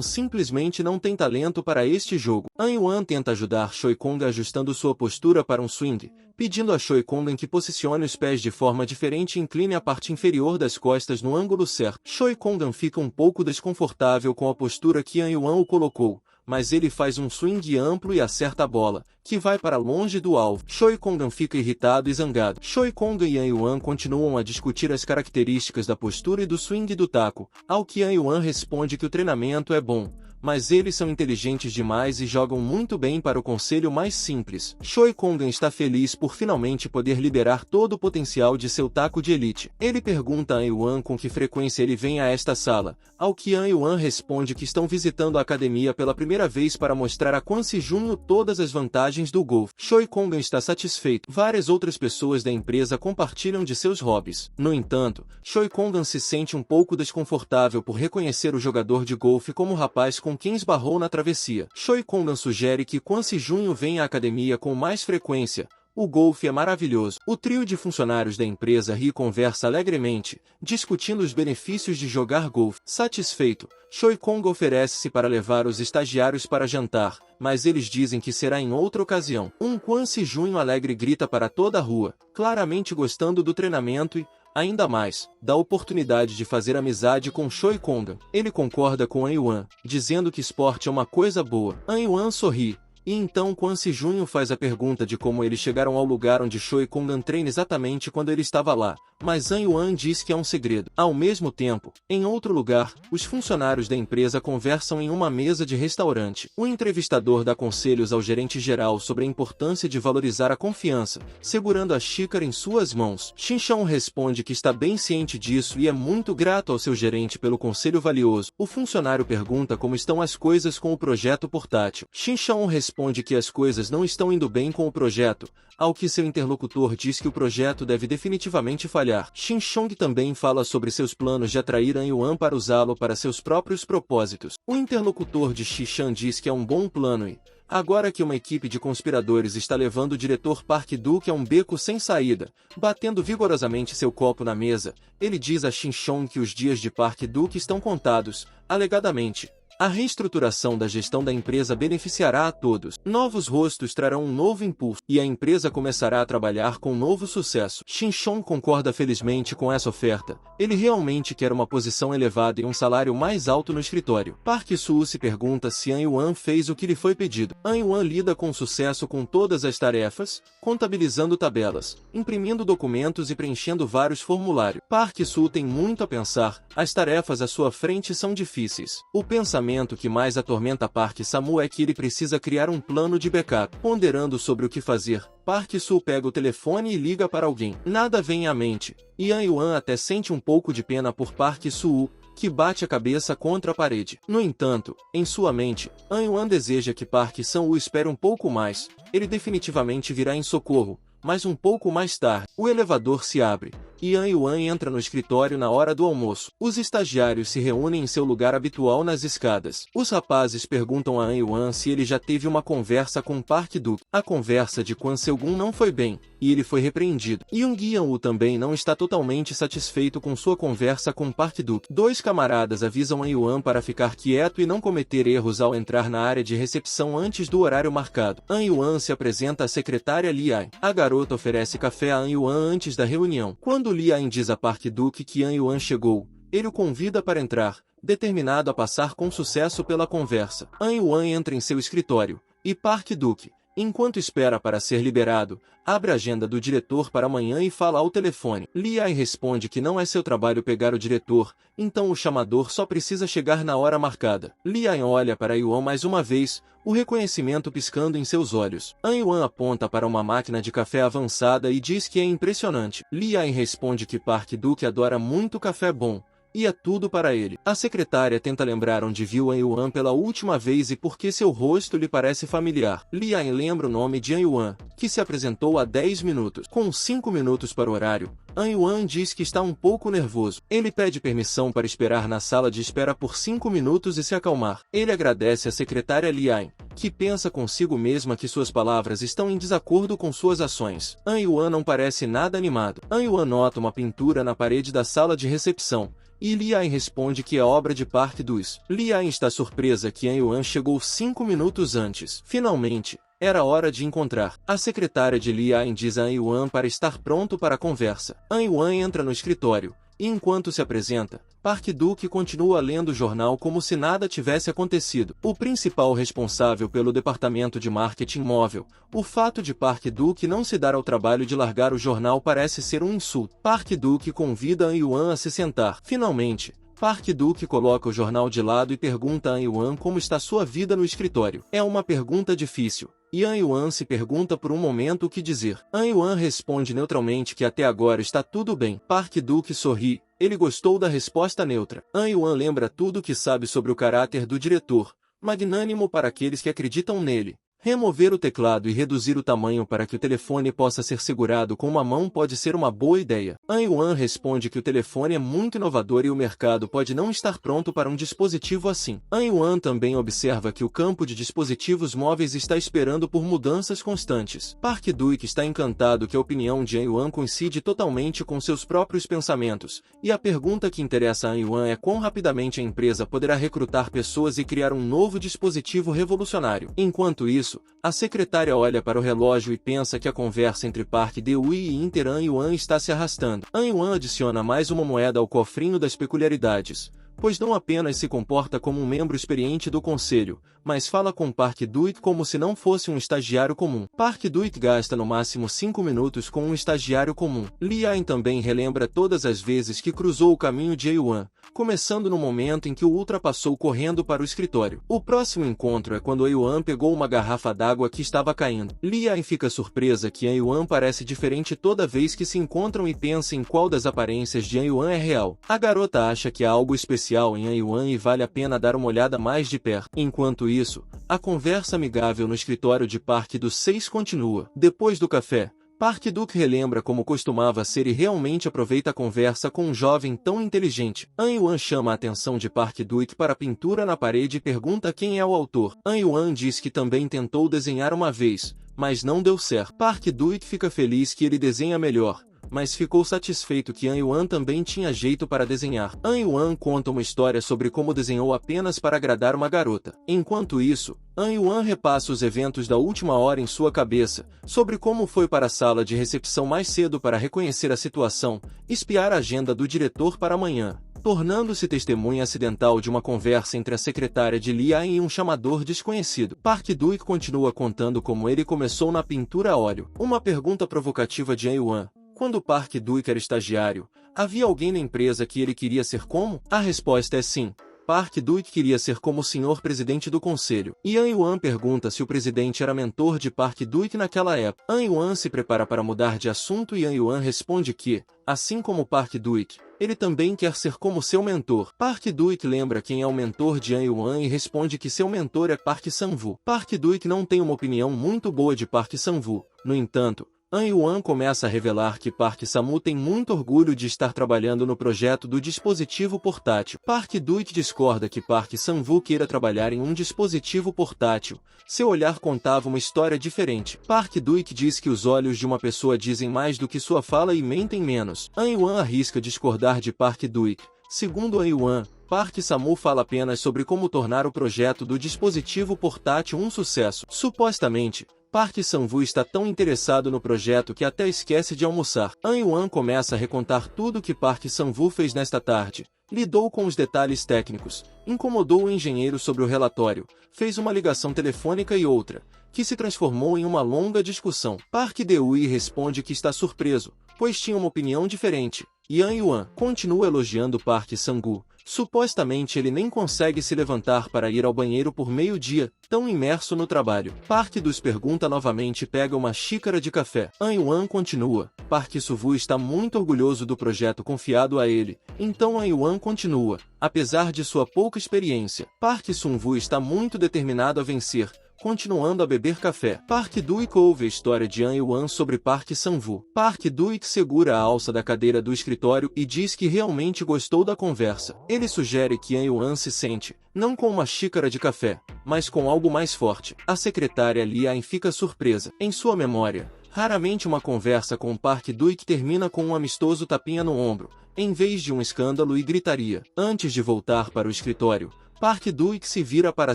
simplesmente não tem talento para este jogo. An Yuan tenta ajudar Choi Kong-an ajustando sua postura para um swing, pedindo a Choi Kong-an que posicione os pés de forma diferente e incline a parte inferior das costas no ângulo certo. Choi Kong-an fica um pouco desconfortável com a postura que An Yuan o colocou, mas ele faz um swing amplo e acerta a bola, que vai para longe do alvo. Choi Kong-an fica irritado e zangado. Choi Kong-an e An Yuan continuam a discutir as características da postura e do swing do taco, ao que An Yuan responde que o treinamento é bom, mas eles são inteligentes demais e jogam muito bem para o conselho mais simples. Choi Kong-an está feliz por finalmente poder liberar todo o potencial de seu taco de elite. Ele pergunta a An Yuan com que frequência ele vem a esta sala, ao que An Yuan responde que estão visitando a academia pela primeira vez para mostrar a Kwon Se-jun todas as vantagens do golfe. Choi Kong-an está satisfeito. Várias outras pessoas da empresa compartilham de seus hobbies. No entanto, Choi Kong-an se sente um pouco desconfortável por reconhecer o jogador de golfe como o rapaz com quem esbarrou na travessia. Choi Kong-an sugere que Kwon Se-jun venha à academia com mais frequência. O golfe é maravilhoso. O trio de funcionários da empresa ri e conversa alegremente, discutindo os benefícios de jogar golfe. Satisfeito, Choi Kong oferece-se para levar os estagiários para jantar, mas eles dizem que será em outra ocasião. Kwon Se-jun alegre grita para toda a rua, claramente gostando do treinamento e, ainda mais, da oportunidade de fazer amizade com Choi Kong-an. Ele concorda com An Yuan, dizendo que esporte é uma coisa boa. An Yuan sorri. E então Kwon Se-jun faz a pergunta de como eles chegaram ao lugar onde Choi Kong-an treina exatamente quando ele estava lá, mas An Yuan diz que é um segredo. Ao mesmo tempo, em outro lugar, os funcionários da empresa conversam em uma mesa de restaurante. O entrevistador dá conselhos ao gerente-geral sobre a importância de valorizar a confiança, segurando a xícara em suas mãos. Shin-chong responde que está bem ciente disso e é muito grato ao seu gerente pelo conselho valioso. O funcionário pergunta como estão as coisas com o projeto portátil. Shin-chong responde que as coisas não estão indo bem com o projeto, ao que seu interlocutor diz que o projeto deve definitivamente falhar. Shin-chong também fala sobre seus planos de atrair An Yuan para usá-lo para seus próprios propósitos. O interlocutor de Shi-chan diz que é um bom plano e, agora que uma equipe de conspiradores está levando o diretor Park Duk a um beco sem saída, batendo vigorosamente seu copo na mesa, ele diz a Shin-chong que os dias de Park Duk estão contados, alegadamente. A reestruturação da gestão da empresa beneficiará a todos. Novos rostos trarão um novo impulso, e a empresa começará a trabalhar com novo sucesso. Shin-chong concorda felizmente com essa oferta. Ele realmente quer uma posição elevada e um salário mais alto no escritório. Park Soo se pergunta se An Yuan fez o que lhe foi pedido. An Yuan lida com sucesso com todas as tarefas, contabilizando tabelas, imprimindo documentos e preenchendo vários formulários. Park Soo tem muito a pensar. As tarefas à sua frente são difíceis. O pensamento que mais atormenta Park Samu é que ele precisa criar um plano de backup. Ponderando sobre o que fazer, Park Soo pega o telefone e liga para alguém. Nada vem à mente, e An Yuan até sente um pouco de pena por Park Soo, que bate a cabeça contra a parede. No entanto, em sua mente, An Yuan deseja que Park Sang-woo espere um pouco mais. Ele definitivamente virá em socorro, mas um pouco mais tarde, o elevador se abre, e An Yuan entra no escritório na hora do almoço. Os estagiários se reúnem em seu lugar habitual nas escadas. Os rapazes perguntam a An Yuan se ele já teve uma conversa com Park Duk. A conversa de Kwon Se-gun não foi bem, e ele foi repreendido. Yoon Gi-woo também não está totalmente satisfeito com sua conversa com Park Duk. Dois camaradas avisam An Yuan para ficar quieto e não cometer erros ao entrar na área de recepção antes do horário marcado. An Yuan se apresenta à secretária Li Ai. A garota oferece café a An Yuan antes da reunião. Quando Li Ai diz a Park Duk que An Yuan chegou, ele o convida para entrar, determinado a passar com sucesso pela conversa. An Yuan entra em seu escritório, e Park Duk, enquanto espera para ser liberado, abre a agenda do diretor para amanhã e fala ao telefone. Li Ai responde que não é seu trabalho pegar o diretor, então o chamador só precisa chegar na hora marcada. Li Ai olha para Yuan mais uma vez, o reconhecimento piscando em seus olhos. An Yuan aponta para uma máquina de café avançada e diz que é impressionante. Li Ai responde que Park Duk adora muito café bom, e é tudo para ele. A secretária tenta lembrar onde viu An Yuan pela última vez e por que seu rosto lhe parece familiar. Li Yan lembra o nome de An Yuan, que se apresentou há 10 minutos. Com 5 minutos para o horário, An Yuan diz que está um pouco nervoso. Ele pede permissão para esperar na sala de espera por 5 minutos e se acalmar. Ele agradece à secretária Li Yan, que pensa consigo mesma que suas palavras estão em desacordo com suas ações. An Yuan não parece nada animado. An Yuan nota uma pintura na parede da sala de recepção, e Li Yan responde que é obra de Park Do-is. Li Yan está surpresa que An Yuan chegou 5 minutos antes. Finalmente, era hora de encontrar. A secretária de Li Yan diz a An Yuan para estar pronto para a conversa. An Yuan entra no escritório, e enquanto se apresenta, Park Do-ki continua lendo o jornal como se nada tivesse acontecido. O principal responsável pelo departamento de marketing móvel, o fato de Park Do-ki não se dar ao trabalho de largar o jornal parece ser um insulto. Park Do-ki convida An Yuan a se sentar. Finalmente, Park Do-ki coloca o jornal de lado e pergunta a An Yuan como está sua vida no escritório. É uma pergunta difícil, e An Yuan se pergunta por um momento o que dizer. An Yuan responde neutralmente que até agora está tudo bem. Park Do-ki sorri. Ele gostou da resposta neutra. An Yuan lembra tudo o que sabe sobre o caráter do diretor, magnânimo para aqueles que acreditam nele. Remover o teclado e reduzir o tamanho para que o telefone possa ser segurado com uma mão pode ser uma boa ideia. An Yuan responde que o telefone é muito inovador e o mercado pode não estar pronto para um dispositivo assim. An Yuan também observa que o campo de dispositivos móveis está esperando por mudanças constantes. Park Do-ki está encantado que a opinião de An Yuan coincide totalmente com seus próprios pensamentos, e a pergunta que interessa a An Yuan é quão rapidamente a empresa poderá recrutar pessoas e criar um novo dispositivo revolucionário. Enquanto isso, a secretária olha para o relógio e pensa que a conversa entre Park Do-ki e Inter An Yuan está se arrastando. An Yuan adiciona mais uma moeda ao cofrinho das peculiaridades, pois não apenas se comporta como um membro experiente do conselho, mas fala com Park Do-ki como se não fosse um estagiário comum. Park Do-ki gasta no máximo 5 minutos com um estagiário comum. Li Yan também relembra todas as vezes que cruzou o caminho de An Yuan, começando no momento em que o ultrapassou correndo para o escritório. O próximo encontro é quando An Yuan pegou uma garrafa d'água que estava caindo. Li Yan fica surpresa que An Yuan parece diferente toda vez que se encontram e pensa em qual das aparências de An Yuan é real. A garota acha que há algo especial em An Yuan e vale a pena dar uma olhada mais de perto. Enquanto isso, a conversa amigável no escritório de Park Do-seis continua. Depois do café, Park Do-ki relembra como costumava ser e realmente aproveita a conversa com um jovem tão inteligente. An Yuan chama a atenção de Park Do-ki para a pintura na parede e pergunta quem é o autor. An Yuan diz que também tentou desenhar uma vez, mas não deu certo. Park Do-ki fica feliz que ele desenha melhor, mas ficou satisfeito que An Yuan também tinha jeito para desenhar. An Yuan conta uma história sobre como desenhou apenas para agradar uma garota. Enquanto isso, An Yuan repassa os eventos da última hora em sua cabeça, sobre como foi para a sala de recepção mais cedo para reconhecer a situação, espiar a agenda do diretor para amanhã, tornando-se testemunha acidental de uma conversa entre a secretária de Li Yan e um chamador desconhecido. Park Do-ki continua contando como ele começou na pintura a óleo. Uma pergunta provocativa de An Yuan. Quando Park Do-ki era estagiário, havia alguém na empresa que ele queria ser como? A resposta é sim. Park Do-ki queria ser como o senhor presidente do conselho. E An Yuan pergunta se o presidente era mentor de Park Do-ki naquela época. An Yuan se prepara para mudar de assunto e An Yuan responde que, assim como Park Do-ki, ele também quer ser como seu mentor. Park Do-ki lembra quem é o mentor de An Yuan e responde que seu mentor é Park Sang-woo. Park Do-ki não tem uma opinião muito boa de Park Sang-woo. No entanto, An Yuan começa a revelar que Park Sang-woo tem muito orgulho de estar trabalhando no projeto do dispositivo portátil. Park Do-ki discorda que Park Sang-woo queira trabalhar em um dispositivo portátil. Seu olhar contava uma história diferente. Park Do-ki diz que os olhos de uma pessoa dizem mais do que sua fala e mentem menos. An Yuan arrisca discordar de Park Do-ki. Segundo An Yuan, Park Sang-woo fala apenas sobre como tornar o projeto do dispositivo portátil um sucesso. Supostamente, Park Sang-woo está tão interessado no projeto que até esquece de almoçar. An Yuan começa a recontar tudo o que Park Sang-woo fez nesta tarde. Lidou com os detalhes técnicos, incomodou o engenheiro sobre o relatório, fez uma ligação telefônica e outra, que se transformou em uma longa discussão. Park Do-ki responde que está surpreso, pois tinha uma opinião diferente. E An Yuan continua elogiando Park Sang-woo, Supostamente ele nem consegue se levantar para ir ao banheiro por meio-dia, tão imerso no trabalho. Park Dus pergunta novamente e pega uma xícara de café. An Yuan continua. Park Soo-woo está muito orgulhoso do projeto confiado a ele, então An Yuan continua. Apesar de sua pouca experiência, Park Sun-woo está muito determinado a vencer, continuando a beber café. Park Do-ik ouve a história de An Yuan sobre Park Sang-woo. Park Do-ik segura a alça da cadeira do escritório e diz que realmente gostou da conversa. Ele sugere que An Yuan se sente, não com uma xícara de café, mas com algo mais forte. A secretária Lee Ain fica surpresa. Em sua memória, raramente uma conversa com Park Do-ik termina com um amistoso tapinha no ombro, em vez de um escândalo e gritaria. Antes de voltar para o escritório, Park Do-ik se vira para a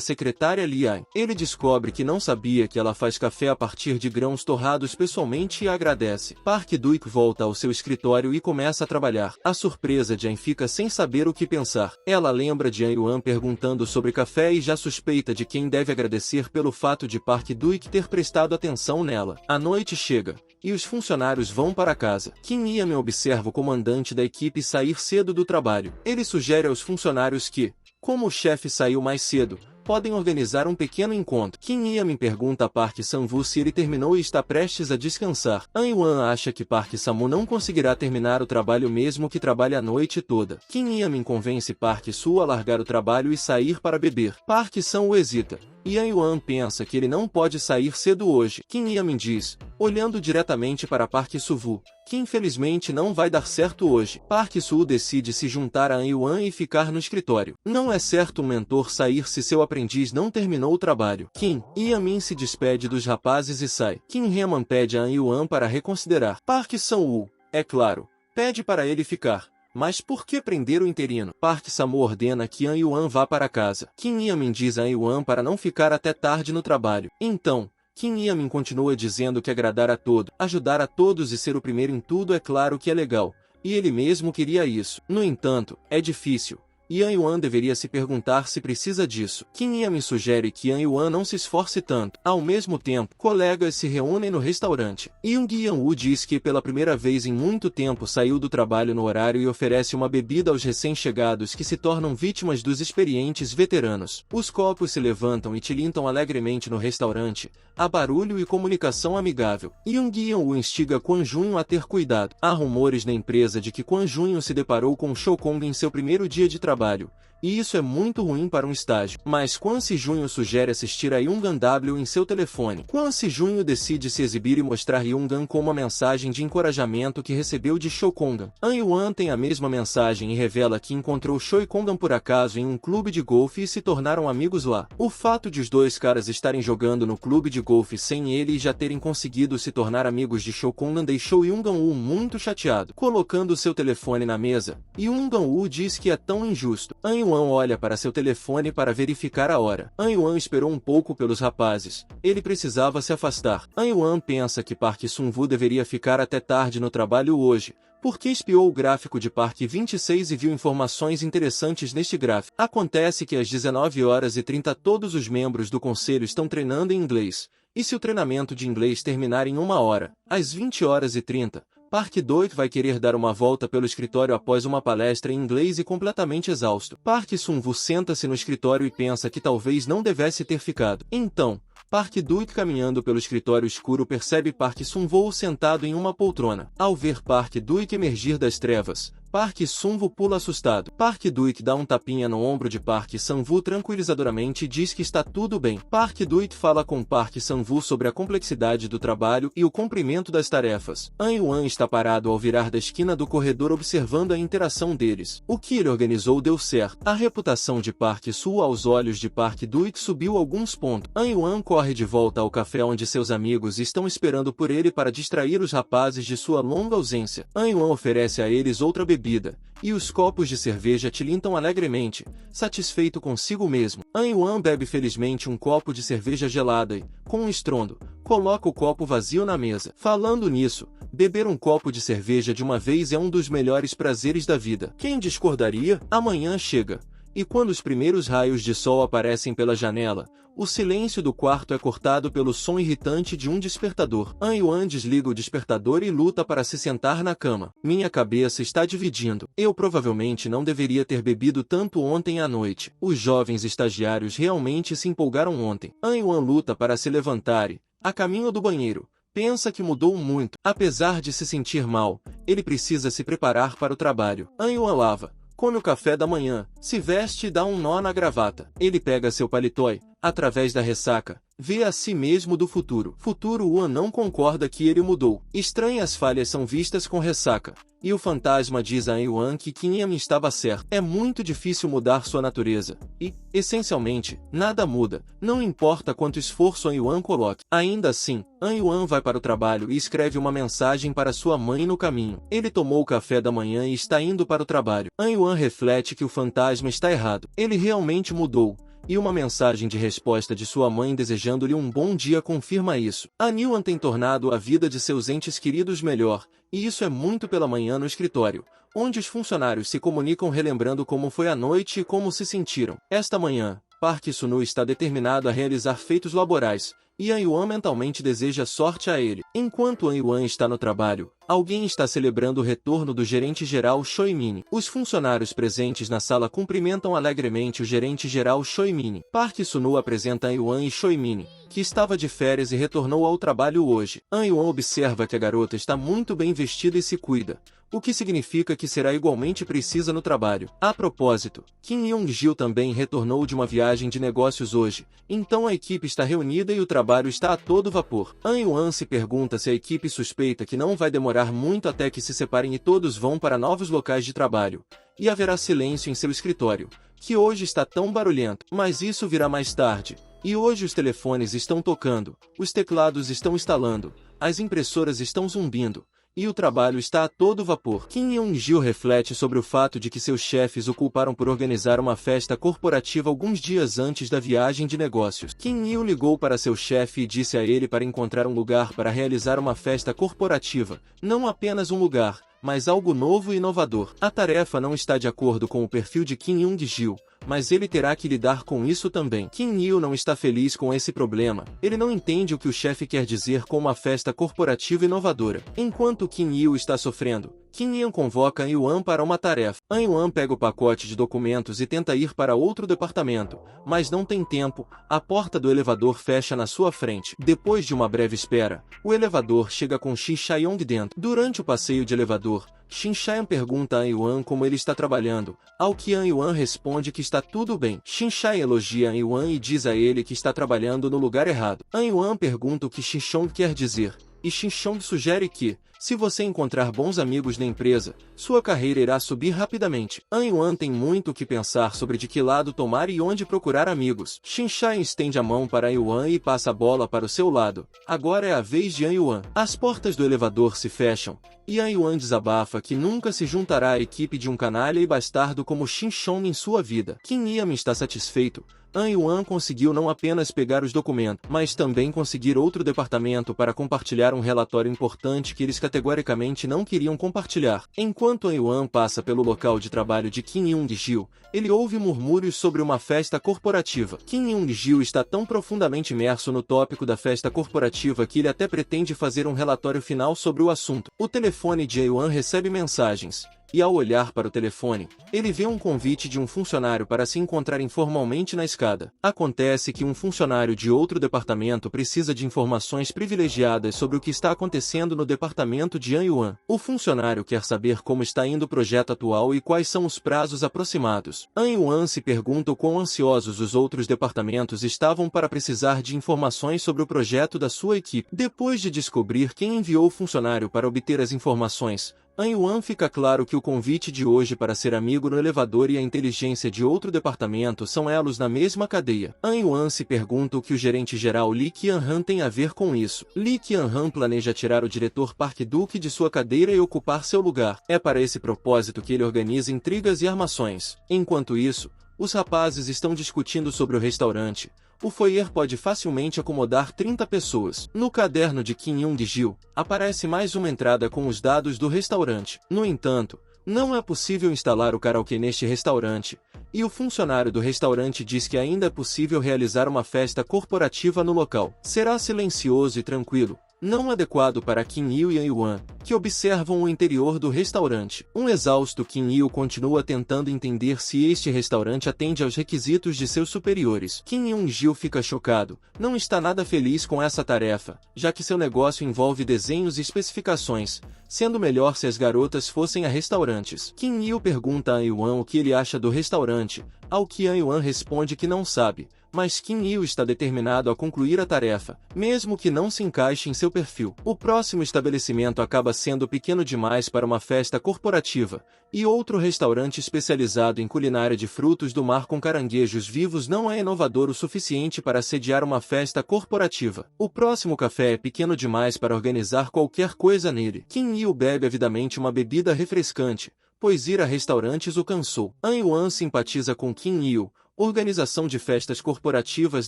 secretária Lee Ain. Ele descobre que não sabia que ela faz café a partir de grãos torrados pessoalmente e agradece. Park Do-ik volta ao seu escritório e começa a trabalhar. A surpresa de Ain fica sem saber o que pensar. Ela lembra de An Yuan perguntando sobre café e já suspeita de quem deve agradecer pelo fato de Park Do-ik ter prestado atenção nela. A noite chega, e os funcionários vão para casa. Kim Yamin observa o comandante da equipe sair cedo do trabalho. Ele sugere aos funcionários que, como o chefe saiu mais cedo, podem organizar um pequeno encontro. Kim Yamin pergunta a Park Sang-woo se ele terminou e está prestes a descansar. An Yuan acha que Park Sang-woo não conseguirá terminar o trabalho mesmo que trabalhe a noite toda. Kim Yamin convence Park Soo a largar o trabalho e sair para beber. Park Sang-woo hesita, e An Yuan pensa que ele não pode sair cedo hoje. Kim Yamin diz, olhando diretamente para Park Soo-woo, que infelizmente não vai dar certo hoje. Park Soo decide se juntar a An Yuan e ficar no escritório. Não é certo um mentor sair se seu aprendiz não terminou o trabalho. Kim Yamin se despede dos rapazes e sai. Kim Hae-man pede a An Yuan para reconsiderar. Park Sang-woo, é claro, pede para ele ficar. Mas por que prender o interino? Park Sang-woo ordena que An Yuan vá para casa. Kim Yamin diz a An Yuan para não ficar até tarde no trabalho. Então, Kim Yamin continua dizendo que agradar a todos, ajudar a todos e ser o primeiro em tudo é claro que é legal, e ele mesmo queria isso. No entanto, é difícil, e An Yuan deveria se perguntar se precisa disso. Kim Yamin sugere que An Yuan não se esforce tanto. Ao mesmo tempo, colegas se reúnem no restaurante. Young Yan-woo diz que pela primeira vez em muito tempo saiu do trabalho no horário e oferece uma bebida aos recém-chegados que se tornam vítimas dos experientes veteranos. Os copos se levantam e tilintam alegremente no restaurante. Há barulho e comunicação amigável. Young Yan-woo instiga Kwon Junho a ter cuidado. Há rumores na empresa de que Kwon Junho se deparou com Cho Kong em seu primeiro dia de trabalho, e isso é muito ruim para um estágio. Mas Kwon Si-junho sugere assistir a Yoongan W em seu telefone. Kwon Si-junho decide se exibir e mostrar Yoongan com uma mensagem de encorajamento que recebeu de Cho Kong-an. An Yuan tem a mesma mensagem e revela que encontrou Choi Kong-an por acaso em um clube de golfe e se tornaram amigos lá. O fato de os dois caras estarem jogando no clube de golfe sem ele e já terem conseguido se tornar amigos de Cho Kong-an deixou Yoongan-woo muito chateado. Colocando seu telefone na mesa, Yoongan-woo diz que é tão injusto. An Yuan olha para seu telefone para verificar a hora. An Yuan esperou um pouco pelos rapazes. Ele precisava se afastar. An Yuan pensa que Park Sun-woo deveria ficar até tarde no trabalho hoje, porque espiou o gráfico de Park 26 e viu informações interessantes neste gráfico. Acontece que às 19h30 todos os membros do conselho estão treinando em inglês, e se o treinamento de inglês terminar em 1 hora, às 20h30, Park Do-ik vai querer dar uma volta pelo escritório após uma palestra em inglês e completamente exausto. Park Sun-woo senta-se no escritório e pensa que talvez não devesse ter ficado. Então, Park Do-ik caminhando pelo escritório escuro percebe Park Sun-woo sentado em uma poltrona. Ao ver Park Do-ik emergir das trevas, Park Sun-woo pula assustado. Park Do-ik dá um tapinha no ombro de Park Sang-woo tranquilizadoramente e diz que está tudo bem. Park Do-ik fala com Park Sang-woo sobre a complexidade do trabalho e o cumprimento das tarefas. An Yuan está parado ao virar da esquina do corredor observando a interação deles. O que ele organizou deu certo. A reputação de Park Soo aos olhos de Park Do-ik subiu alguns pontos. An Yuan corre de volta ao café onde seus amigos estão esperando por ele para distrair os rapazes de sua longa ausência. An Yuan oferece a eles outra bebida, e os copos de cerveja tilintam alegremente, satisfeito consigo mesmo. An Yuan bebe felizmente um copo de cerveja gelada e, com um estrondo, coloca o copo vazio na mesa. Falando nisso, beber um copo de cerveja de uma vez é um dos melhores prazeres da vida. Quem discordaria? Amanhã chega, e quando os primeiros raios de sol aparecem pela janela, o silêncio do quarto é cortado pelo som irritante de um despertador. An Yuan desliga o despertador e luta para se sentar na cama. Minha cabeça está dividindo. Eu provavelmente não deveria ter bebido tanto ontem à noite. Os jovens estagiários realmente se empolgaram ontem. An Yuan luta para se levantar e, a caminho do banheiro, pensa que mudou muito. Apesar de se sentir mal, ele precisa se preparar para o trabalho. An Yuan lava, come o café da manhã, se veste e dá um nó na gravata. Ele pega seu paletó e, através da ressaca, vê a si mesmo do futuro. Futuro Yuan não concorda que ele mudou. Estranhas falhas são vistas com ressaca. E o fantasma diz a Yuan que Qin Yan estava certo. É muito difícil mudar sua natureza. E, essencialmente, nada muda. Não importa quanto esforço An Yuan coloque. Ainda assim, An Yuan vai para o trabalho e escreve uma mensagem para sua mãe no caminho. Ele tomou o café da manhã e está indo para o trabalho. An Yuan reflete que o fantasma está errado. Ele realmente mudou. E uma mensagem de resposta de sua mãe desejando-lhe um bom dia confirma isso. An Yuan tem tornado a vida de seus entes queridos melhor, e isso é muito pela manhã no escritório, onde os funcionários se comunicam relembrando como foi a noite e como se sentiram. Esta manhã, Park Sunu está determinado a realizar feitos laborais, e An Yuan mentalmente deseja sorte a ele. Enquanto An Yuan está no trabalho, alguém está celebrando o retorno do gerente-geral Choi Min. Os funcionários presentes na sala cumprimentam alegremente o gerente-geral Choi Min. Park Sunu apresenta An Yuan e Choi Min, que estava de férias e retornou ao trabalho hoje. An Yuan observa que a garota está muito bem vestida e se cuida, o que significa que será igualmente precisa no trabalho. A propósito, Kim Yong-gil também retornou de uma viagem de negócios hoje, então a equipe está reunida e o trabalho está a todo vapor. An Yuan se pergunta se a equipe suspeita que não vai demorar muito até que se separem e todos vão para novos locais de trabalho, e haverá silêncio em seu escritório, que hoje está tão barulhento. Mas isso virá mais tarde. E hoje os telefones estão tocando, os teclados estão instalando, as impressoras estão zumbindo, e o trabalho está a todo vapor. Kim Yong-gil reflete sobre o fato de que seus chefes o culparam por organizar uma festa corporativa alguns dias antes da viagem de negócios. Kim Yu ligou para seu chefe e disse a ele para encontrar um lugar para realizar uma festa corporativa, não apenas um lugar, mas algo novo e inovador. A tarefa não está de acordo com o perfil de Kim Yong-gil, mas ele terá que lidar com isso também. Kim Yu não está feliz com esse problema. Ele não entende o que o chefe quer dizer com uma festa corporativa inovadora. Enquanto Kim Yu está sofrendo, Kim Yan convoca An Yuan para uma tarefa. An Yuan pega o pacote de documentos e tenta ir para outro departamento, mas não tem tempo. A porta do elevador fecha na sua frente. Depois de uma breve espera, o elevador chega com Shin Chae-yong dentro. Durante o passeio de elevador, Shin Chae-yong pergunta a An Yuan como ele está trabalhando, ao que An Yuan responde que está tudo bem. Shin Chae elogia An Yuan e diz a ele que está trabalhando no lugar errado. An Yuan pergunta o que Shin Chong quer dizer, e Shin Chong sugere que, se você encontrar bons amigos na empresa, sua carreira irá subir rapidamente. An Yuan tem muito o que pensar sobre de que lado tomar e onde procurar amigos. Shin Chae estende a mão para An Yuan e passa a bola para o seu lado. Agora é a vez de An Yuan. As portas do elevador se fecham, e An Yuan desabafa que nunca se juntará à equipe de um canalha e bastardo como Shin Chong em sua vida. Kim Yan está satisfeito. An Yuan conseguiu não apenas pegar os documentos, mas também conseguir outro departamento para compartilhar um relatório importante que eles categoricamente não queriam compartilhar. Enquanto An Yuan passa pelo local de trabalho de Kim Yong-gil, ele ouve murmúrios sobre uma festa corporativa. Kim Yong-gil está tão profundamente imerso no tópico da festa corporativa que ele até pretende fazer um relatório final sobre o assunto. O telefone de An Yuan recebe mensagens. E ao olhar para o telefone, ele vê um convite de um funcionário para se encontrar informalmente na escada. Acontece que um funcionário de outro departamento precisa de informações privilegiadas sobre o que está acontecendo no departamento de An Yuan. O funcionário quer saber como está indo o projeto atual e quais são os prazos aproximados. An Yuan se pergunta o quão ansiosos os outros departamentos estavam para precisar de informações sobre o projeto da sua equipe. Depois de descobrir quem enviou o funcionário para obter as informações, An Yuan fica claro que o convite de hoje para ser amigo no elevador e a inteligência de outro departamento são elos na mesma cadeia. An Yuan se pergunta o que o gerente-geral Lee Qian-han tem a ver com isso. Lee Qian-han planeja tirar o diretor Park Duk de sua cadeira e ocupar seu lugar. É para esse propósito que ele organiza intrigas e armações. Enquanto isso, os rapazes estão discutindo sobre o restaurante. O foyer pode facilmente acomodar 30 pessoas. No caderno de Kim Yong-gil, aparece mais uma entrada com os dados do restaurante. No entanto, Não é possível instalar o karaokê neste restaurante, e o funcionário do restaurante diz que ainda é possível realizar uma festa corporativa no local. Será silencioso e tranquilo, não adequado para Kim Il e Yuan, que observam o interior do restaurante. Um exausto Kim Il continua tentando entender se este restaurante atende aos requisitos de seus superiores. Kim Young-gil fica chocado, não está nada feliz com essa tarefa, já que seu negócio envolve desenhos e especificações, sendo melhor se as garotas fossem a restaurantes. Kim Il pergunta a Yuan o que ele acha do restaurante, ao que Yuan responde que não sabe, mas Kim Il está determinado a concluir a tarefa, mesmo que não se encaixe em seu perfil. O próximo estabelecimento acaba sendo pequeno demais para uma festa corporativa, e outro restaurante especializado em culinária de frutos do mar com caranguejos vivos não é inovador o suficiente para sediar uma festa corporativa. O próximo café é pequeno demais para organizar qualquer coisa nele. Kim Il bebe avidamente uma bebida refrescante, pois ir a restaurantes o cansou. An Yuan simpatiza com Kim Il. Organização de festas corporativas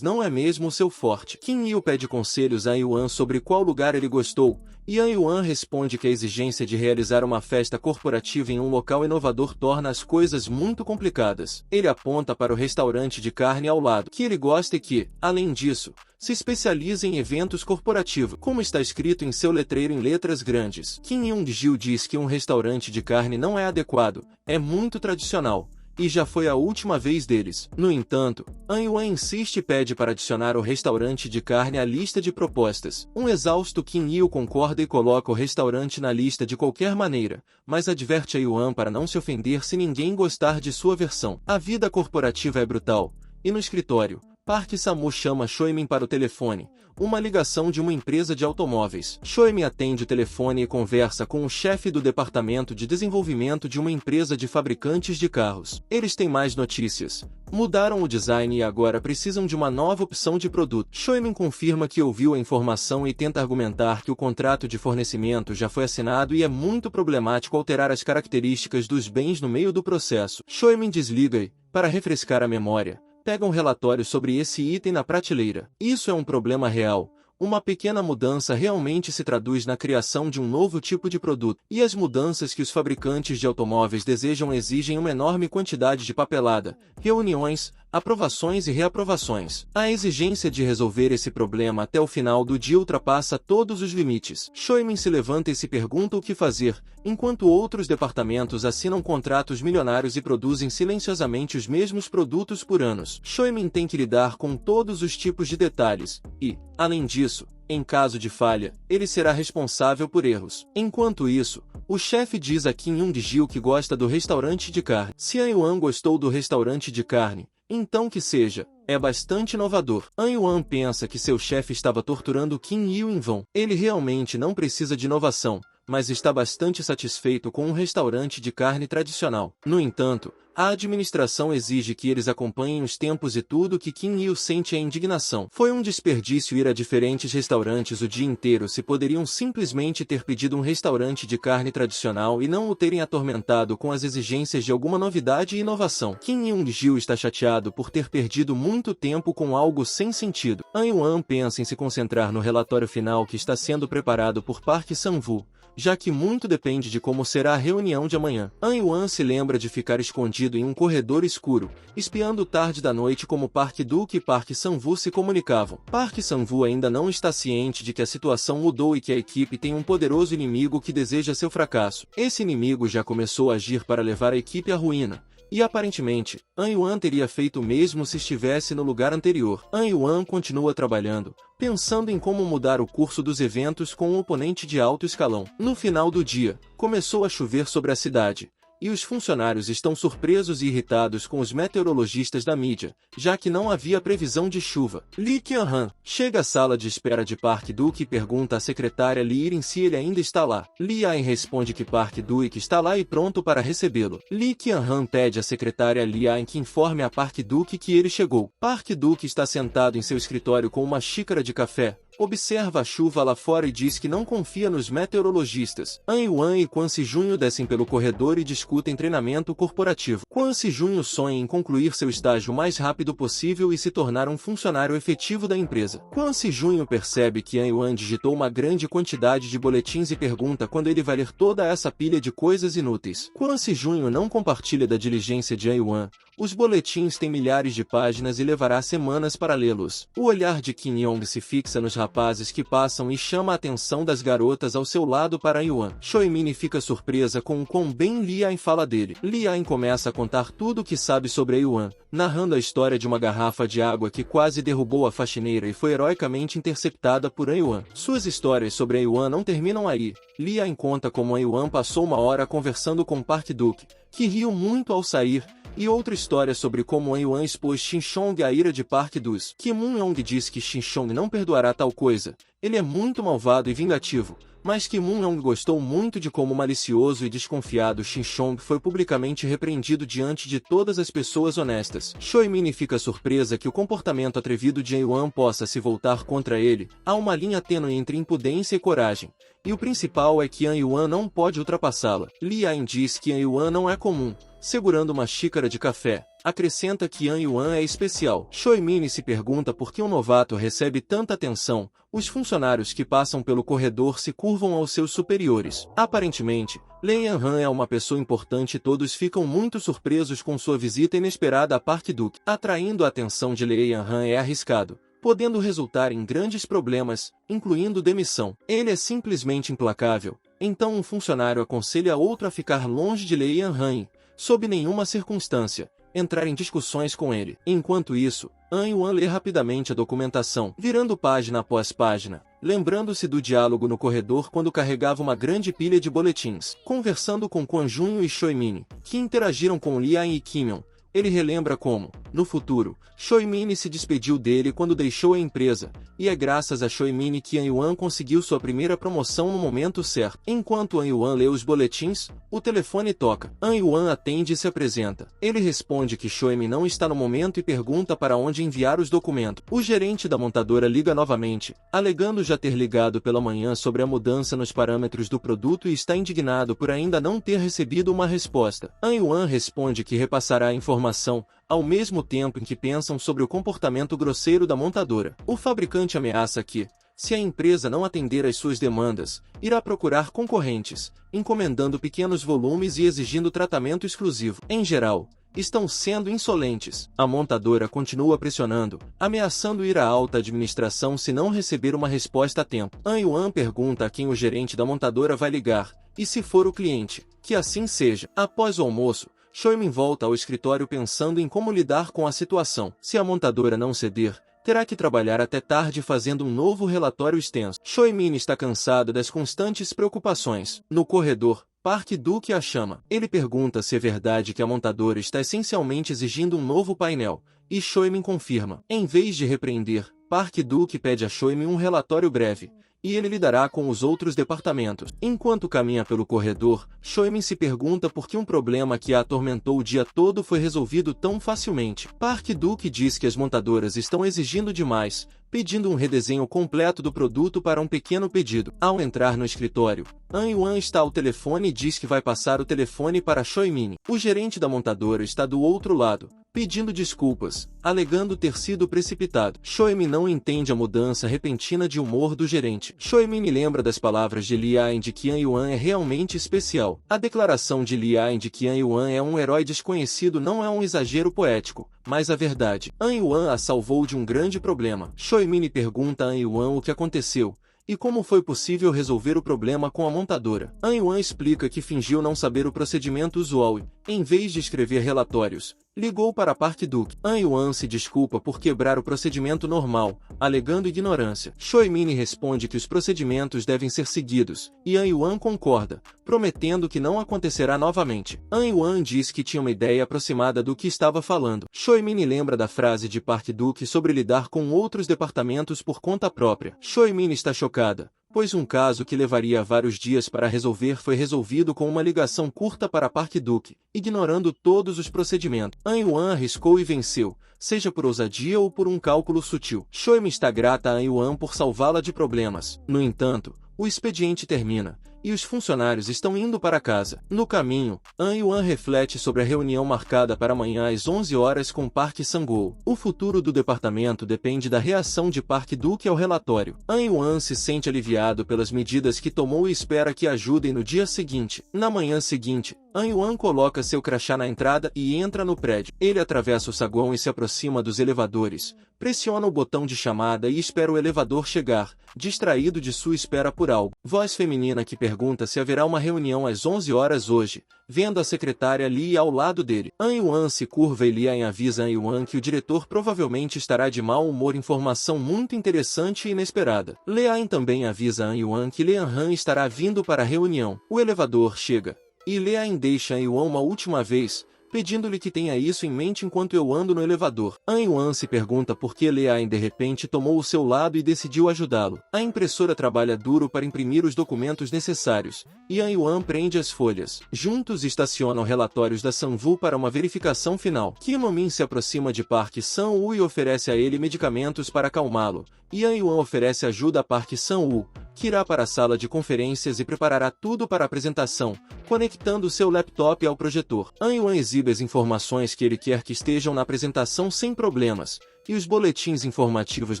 não é mesmo seu forte. Kim Il pede conselhos a Yuan sobre qual lugar ele gostou, e An Yuan responde que a exigência de realizar uma festa corporativa em um local inovador torna as coisas muito complicadas. Ele aponta para o restaurante de carne ao lado, que ele gosta e que, além disso, se especializa em eventos corporativos, como está escrito em seu letreiro em letras grandes. Kim Young-gil diz que um restaurante de carne não é adequado, é muito tradicional, e já foi a última vez deles. No entanto, An Yuan insiste e pede para adicionar o restaurante de carne à lista de propostas. Um exausto Kim Il concorda e coloca o restaurante na lista de qualquer maneira, mas adverte a Yuan para não se ofender se ninguém gostar de sua versão. A vida corporativa é brutal, e no escritório, Park Samu chama Choi-min para o telefone, uma ligação de uma empresa de automóveis. Choi-min atende o telefone e conversa com o chefe do departamento de desenvolvimento de uma empresa de fabricantes de carros. Eles têm mais notícias. Mudaram o design e agora precisam de uma nova opção de produto. Choi-min confirma que ouviu a informação e tenta argumentar que o contrato de fornecimento já foi assinado e é muito problemático alterar as características dos bens no meio do processo. Choi-min desliga e, para refrescar a memória, pega um relatório sobre esse item na prateleira. Isso é um problema real. Uma pequena mudança realmente se traduz na criação de um novo tipo de produto, e as mudanças que os fabricantes de automóveis desejam exigem uma enorme quantidade de papelada, reuniões, aprovações e reaprovações. A exigência de resolver esse problema até o final do dia ultrapassa todos os limites. Choi-min se levanta e se pergunta o que fazer, enquanto outros departamentos assinam contratos milionários e produzem silenciosamente os mesmos produtos por anos. Choi-min tem que lidar com todos os tipos de detalhes, e, além disso, em caso de falha, ele será responsável por erros. Enquanto isso, o chefe diz a Kim Young-gil que gosta do restaurante de carne. Se An Yuan gostou do restaurante de carne, então que seja, é bastante inovador. An Yuan pensa que seu chefe estava torturando Kim Il em vão. Ele realmente não precisa de inovação, mas está bastante satisfeito com um restaurante de carne tradicional. No entanto, a administração exige que eles acompanhem os tempos e tudo que Kim Il sente é indignação. Foi um desperdício ir a diferentes restaurantes o dia inteiro se poderiam simplesmente ter pedido um restaurante de carne tradicional e não o terem atormentado com as exigências de alguma novidade e inovação. Kim Young-gil está chateado por ter perdido muito tempo com algo sem sentido. An Yuan pensa em se concentrar no relatório final que está sendo preparado por Park Sang-woo, já que muito depende de como será a reunião de amanhã. An Yuan se lembra de ficar escondido em um corredor escuro, espiando tarde da noite como Park Duke e Park Sang-woo se comunicavam. Park Sang-woo ainda não está ciente de que a situação mudou e que a equipe tem um poderoso inimigo que deseja seu fracasso. Esse inimigo já começou a agir para levar a equipe à ruína. E aparentemente, An Yuan teria feito o mesmo se estivesse no lugar anterior. An Yuan continua trabalhando, pensando em como mudar o curso dos eventos com um oponente de alto escalão. No final do dia, começou a chover sobre a cidade, e os funcionários estão surpresos e irritados com os meteorologistas da mídia, já que não havia previsão de chuva. Lee Kyung-han chega à sala de espera de Park Duke e pergunta à secretária Lee Irin se ele ainda está lá. Lee Ain responde que Park Duke está lá e pronto para recebê-lo. Lee Kyung-han pede à secretária Lee Ain que informe a Park Duke que ele chegou. Park Duke está sentado em seu escritório com uma xícara de café, observa a chuva lá fora e diz que não confia nos meteorologistas. An Yuan e Quan Si-junho descem pelo corredor e discutem treinamento corporativo. Quan Si-junho sonha em concluir seu estágio o mais rápido possível e se tornar um funcionário efetivo da empresa. Quan Si-junho percebe que An Yuan digitou uma grande quantidade de boletins e pergunta quando ele vai ler toda essa pilha de coisas inúteis. Quan Si-junho não compartilha da diligência de An Yuan. Os boletins têm milhares de páginas e levará semanas para lê-los. O olhar de Kim Yong se fixa nos rapazes que passam e chama a atenção das garotas ao seu lado para An Yuan. Choi Min fica surpresa com o quão bem Li Yan fala dele. Li Yan começa a contar tudo o que sabe sobre An Yuan, narrando a história de uma garrafa de água que quase derrubou a faxineira e foi heroicamente interceptada por An Yuan. Suas histórias sobre An Yuan não terminam aí. Li Yan conta como An Yuan passou uma hora conversando com Park Duk, que riu muito ao sair, e outra história sobre como An Yuan expôs Shin Chong à ira de Park Dus. Kim Moon-yong diz que Shin Chong não perdoará tal coisa. Ele é muito malvado e vingativo, mas Kim Moon-yong gostou muito de como malicioso e desconfiado Shin Chong foi publicamente repreendido diante de todas as pessoas honestas. Choi Min fica surpresa que o comportamento atrevido de An Yuan possa se voltar contra ele. Há uma linha tênue entre impudência e coragem, e o principal é que An Yuan não pode ultrapassá-la. Li Yan diz que An Yuan não é comum. Segurando uma xícara de café, acrescenta que An Yuan é especial. Choi Min se pergunta por que um novato recebe tanta atenção. Os funcionários que passam pelo corredor se curvam aos seus superiores. Aparentemente, Lee Yan-han é uma pessoa importante e todos ficam muito surpresos com sua visita inesperada a Park Duk. Atraindo a atenção de Lee Yan-han é arriscado, podendo resultar em grandes problemas, incluindo demissão. Ele é simplesmente implacável, então um funcionário aconselha outro a ficar longe de Lee Yan-han, sob nenhuma circunstância, entrar em discussões com ele. Enquanto isso, An Yuan lê rapidamente a documentação, virando página após página, lembrando-se do diálogo no corredor quando carregava uma grande pilha de boletins. Conversando com Quan Junho e Choi Min, que interagiram com Li Yan e Kim Yong, ele relembra como, no futuro, Choi Min se despediu dele quando deixou a empresa, e é graças a Choi Min que An Yuan conseguiu sua primeira promoção no momento certo. Enquanto An Yuan lê os boletins, o telefone toca. An Yuan atende e se apresenta. Ele responde que Choi Min não está no momento e pergunta para onde enviar os documentos. O gerente da montadora liga novamente, alegando já ter ligado pela manhã sobre a mudança nos parâmetros do produto e está indignado por ainda não ter recebido uma resposta. An Yuan responde que repassará a informação, ao mesmo tempo em que pensam sobre o comportamento grosseiro da montadora. O fabricante ameaça que, se a empresa não atender às suas demandas, irá procurar concorrentes, encomendando pequenos volumes e exigindo tratamento exclusivo. Em geral, estão sendo insolentes. A montadora continua pressionando, ameaçando ir à alta administração se não receber uma resposta a tempo. An Yuan pergunta a quem o gerente da montadora vai ligar, e se for o cliente, que assim seja. Após o almoço, Choi Min volta ao escritório pensando em como lidar com a situação. Se a montadora não ceder, terá que trabalhar até tarde fazendo um novo relatório extenso. Choi Min está cansado das constantes preocupações. No corredor, Park Duk a chama. Ele pergunta se é verdade que a montadora está essencialmente exigindo um novo painel, e Choi Min confirma. Em vez de repreender, Park Duk pede a Choi Min um relatório breve, e ele lidará com os outros departamentos. Enquanto caminha pelo corredor, Choi Min se pergunta por que um problema que a atormentou o dia todo foi resolvido tão facilmente. Park Duk diz que as montadoras estão exigindo demais, pedindo um redesenho completo do produto para um pequeno pedido. Ao entrar no escritório, An Yuan está ao telefone e diz que vai passar o telefone para Choi Min. O gerente da montadora está do outro lado, pedindo desculpas, alegando ter sido precipitado. Choi Min não entende a mudança repentina de humor do gerente. Choi Min lembra das palavras de Li Yan de que An Yuan é realmente especial. A declaração de Li Yan de que An Yuan é um herói desconhecido não é um exagero poético, mas a verdade. An Yuan a salvou de um grande problema. Choi Min pergunta a An Yuan o que aconteceu, e como foi possível resolver o problema com a montadora. An Yuan explica que fingiu não saber o procedimento usual e, em vez de escrever relatórios, ligou para Park Duk. An Yuan se desculpa por quebrar o procedimento normal, alegando ignorância. Choi Min responde que os procedimentos devem ser seguidos, e An Yuan concorda, prometendo que não acontecerá novamente. An Yuan diz que tinha uma ideia aproximada do que estava falando. Choi Min lembra da frase de Park Duk sobre lidar com outros departamentos por conta própria. Choi Min está chocada, pois um caso que levaria vários dias para resolver foi resolvido com uma ligação curta para Park Duke, ignorando todos os procedimentos. An Yuan arriscou e venceu, seja por ousadia ou por um cálculo sutil. Choi está grata a An Yuan por salvá-la de problemas. No entanto, o expediente termina, e os funcionários estão indo para casa. No caminho, An Yuan reflete sobre a reunião marcada para amanhã às 11 horas com Park Sang-woo. O futuro do departamento depende da reação de Park Duke ao relatório. An Yuan se sente aliviado pelas medidas que tomou e espera que ajudem no dia seguinte. Na manhã seguinte, An Yuan coloca seu crachá na entrada e entra no prédio. Ele atravessa o saguão e se aproxima dos elevadores. Pressiona o botão de chamada e espera o elevador chegar, distraído de sua espera por algo. Voz feminina que pergunta se haverá uma reunião às 11 horas hoje, vendo a secretária Li ao lado dele. An Yuan se curva e Lian avisa An Yuan que o diretor provavelmente estará de mau humor. Informação muito interessante e inesperada. Lian também avisa An Yuan que Lian Han estará vindo para a reunião. O elevador chega, e Lian deixa An Yuan uma última vez, pedindo-lhe que tenha isso em mente enquanto eu ando no elevador. An Yuan se pergunta por que Lian de repente tomou o seu lado e decidiu ajudá-lo. A impressora trabalha duro para imprimir os documentos necessários, e An Yuan prende as folhas. Juntos estacionam relatórios da Sang-woo para uma verificação final. Kim Min se aproxima de Park Sang-woo e oferece a ele medicamentos para acalmá-lo, e An Yuan oferece ajuda a Park Sang-woo, que irá para a sala de conferências e preparará tudo para a apresentação, conectando seu laptop ao projetor. An Yuan exibe as informações que ele quer que estejam na apresentação sem problemas, e os boletins informativos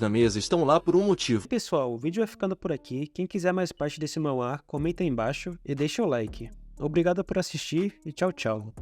na mesa estão lá por um motivo. Pessoal, o vídeo vai ficando por aqui. Quem quiser mais parte desse manhwa, comenta aí embaixo e deixa o like. Obrigado por assistir e tchau, tchau.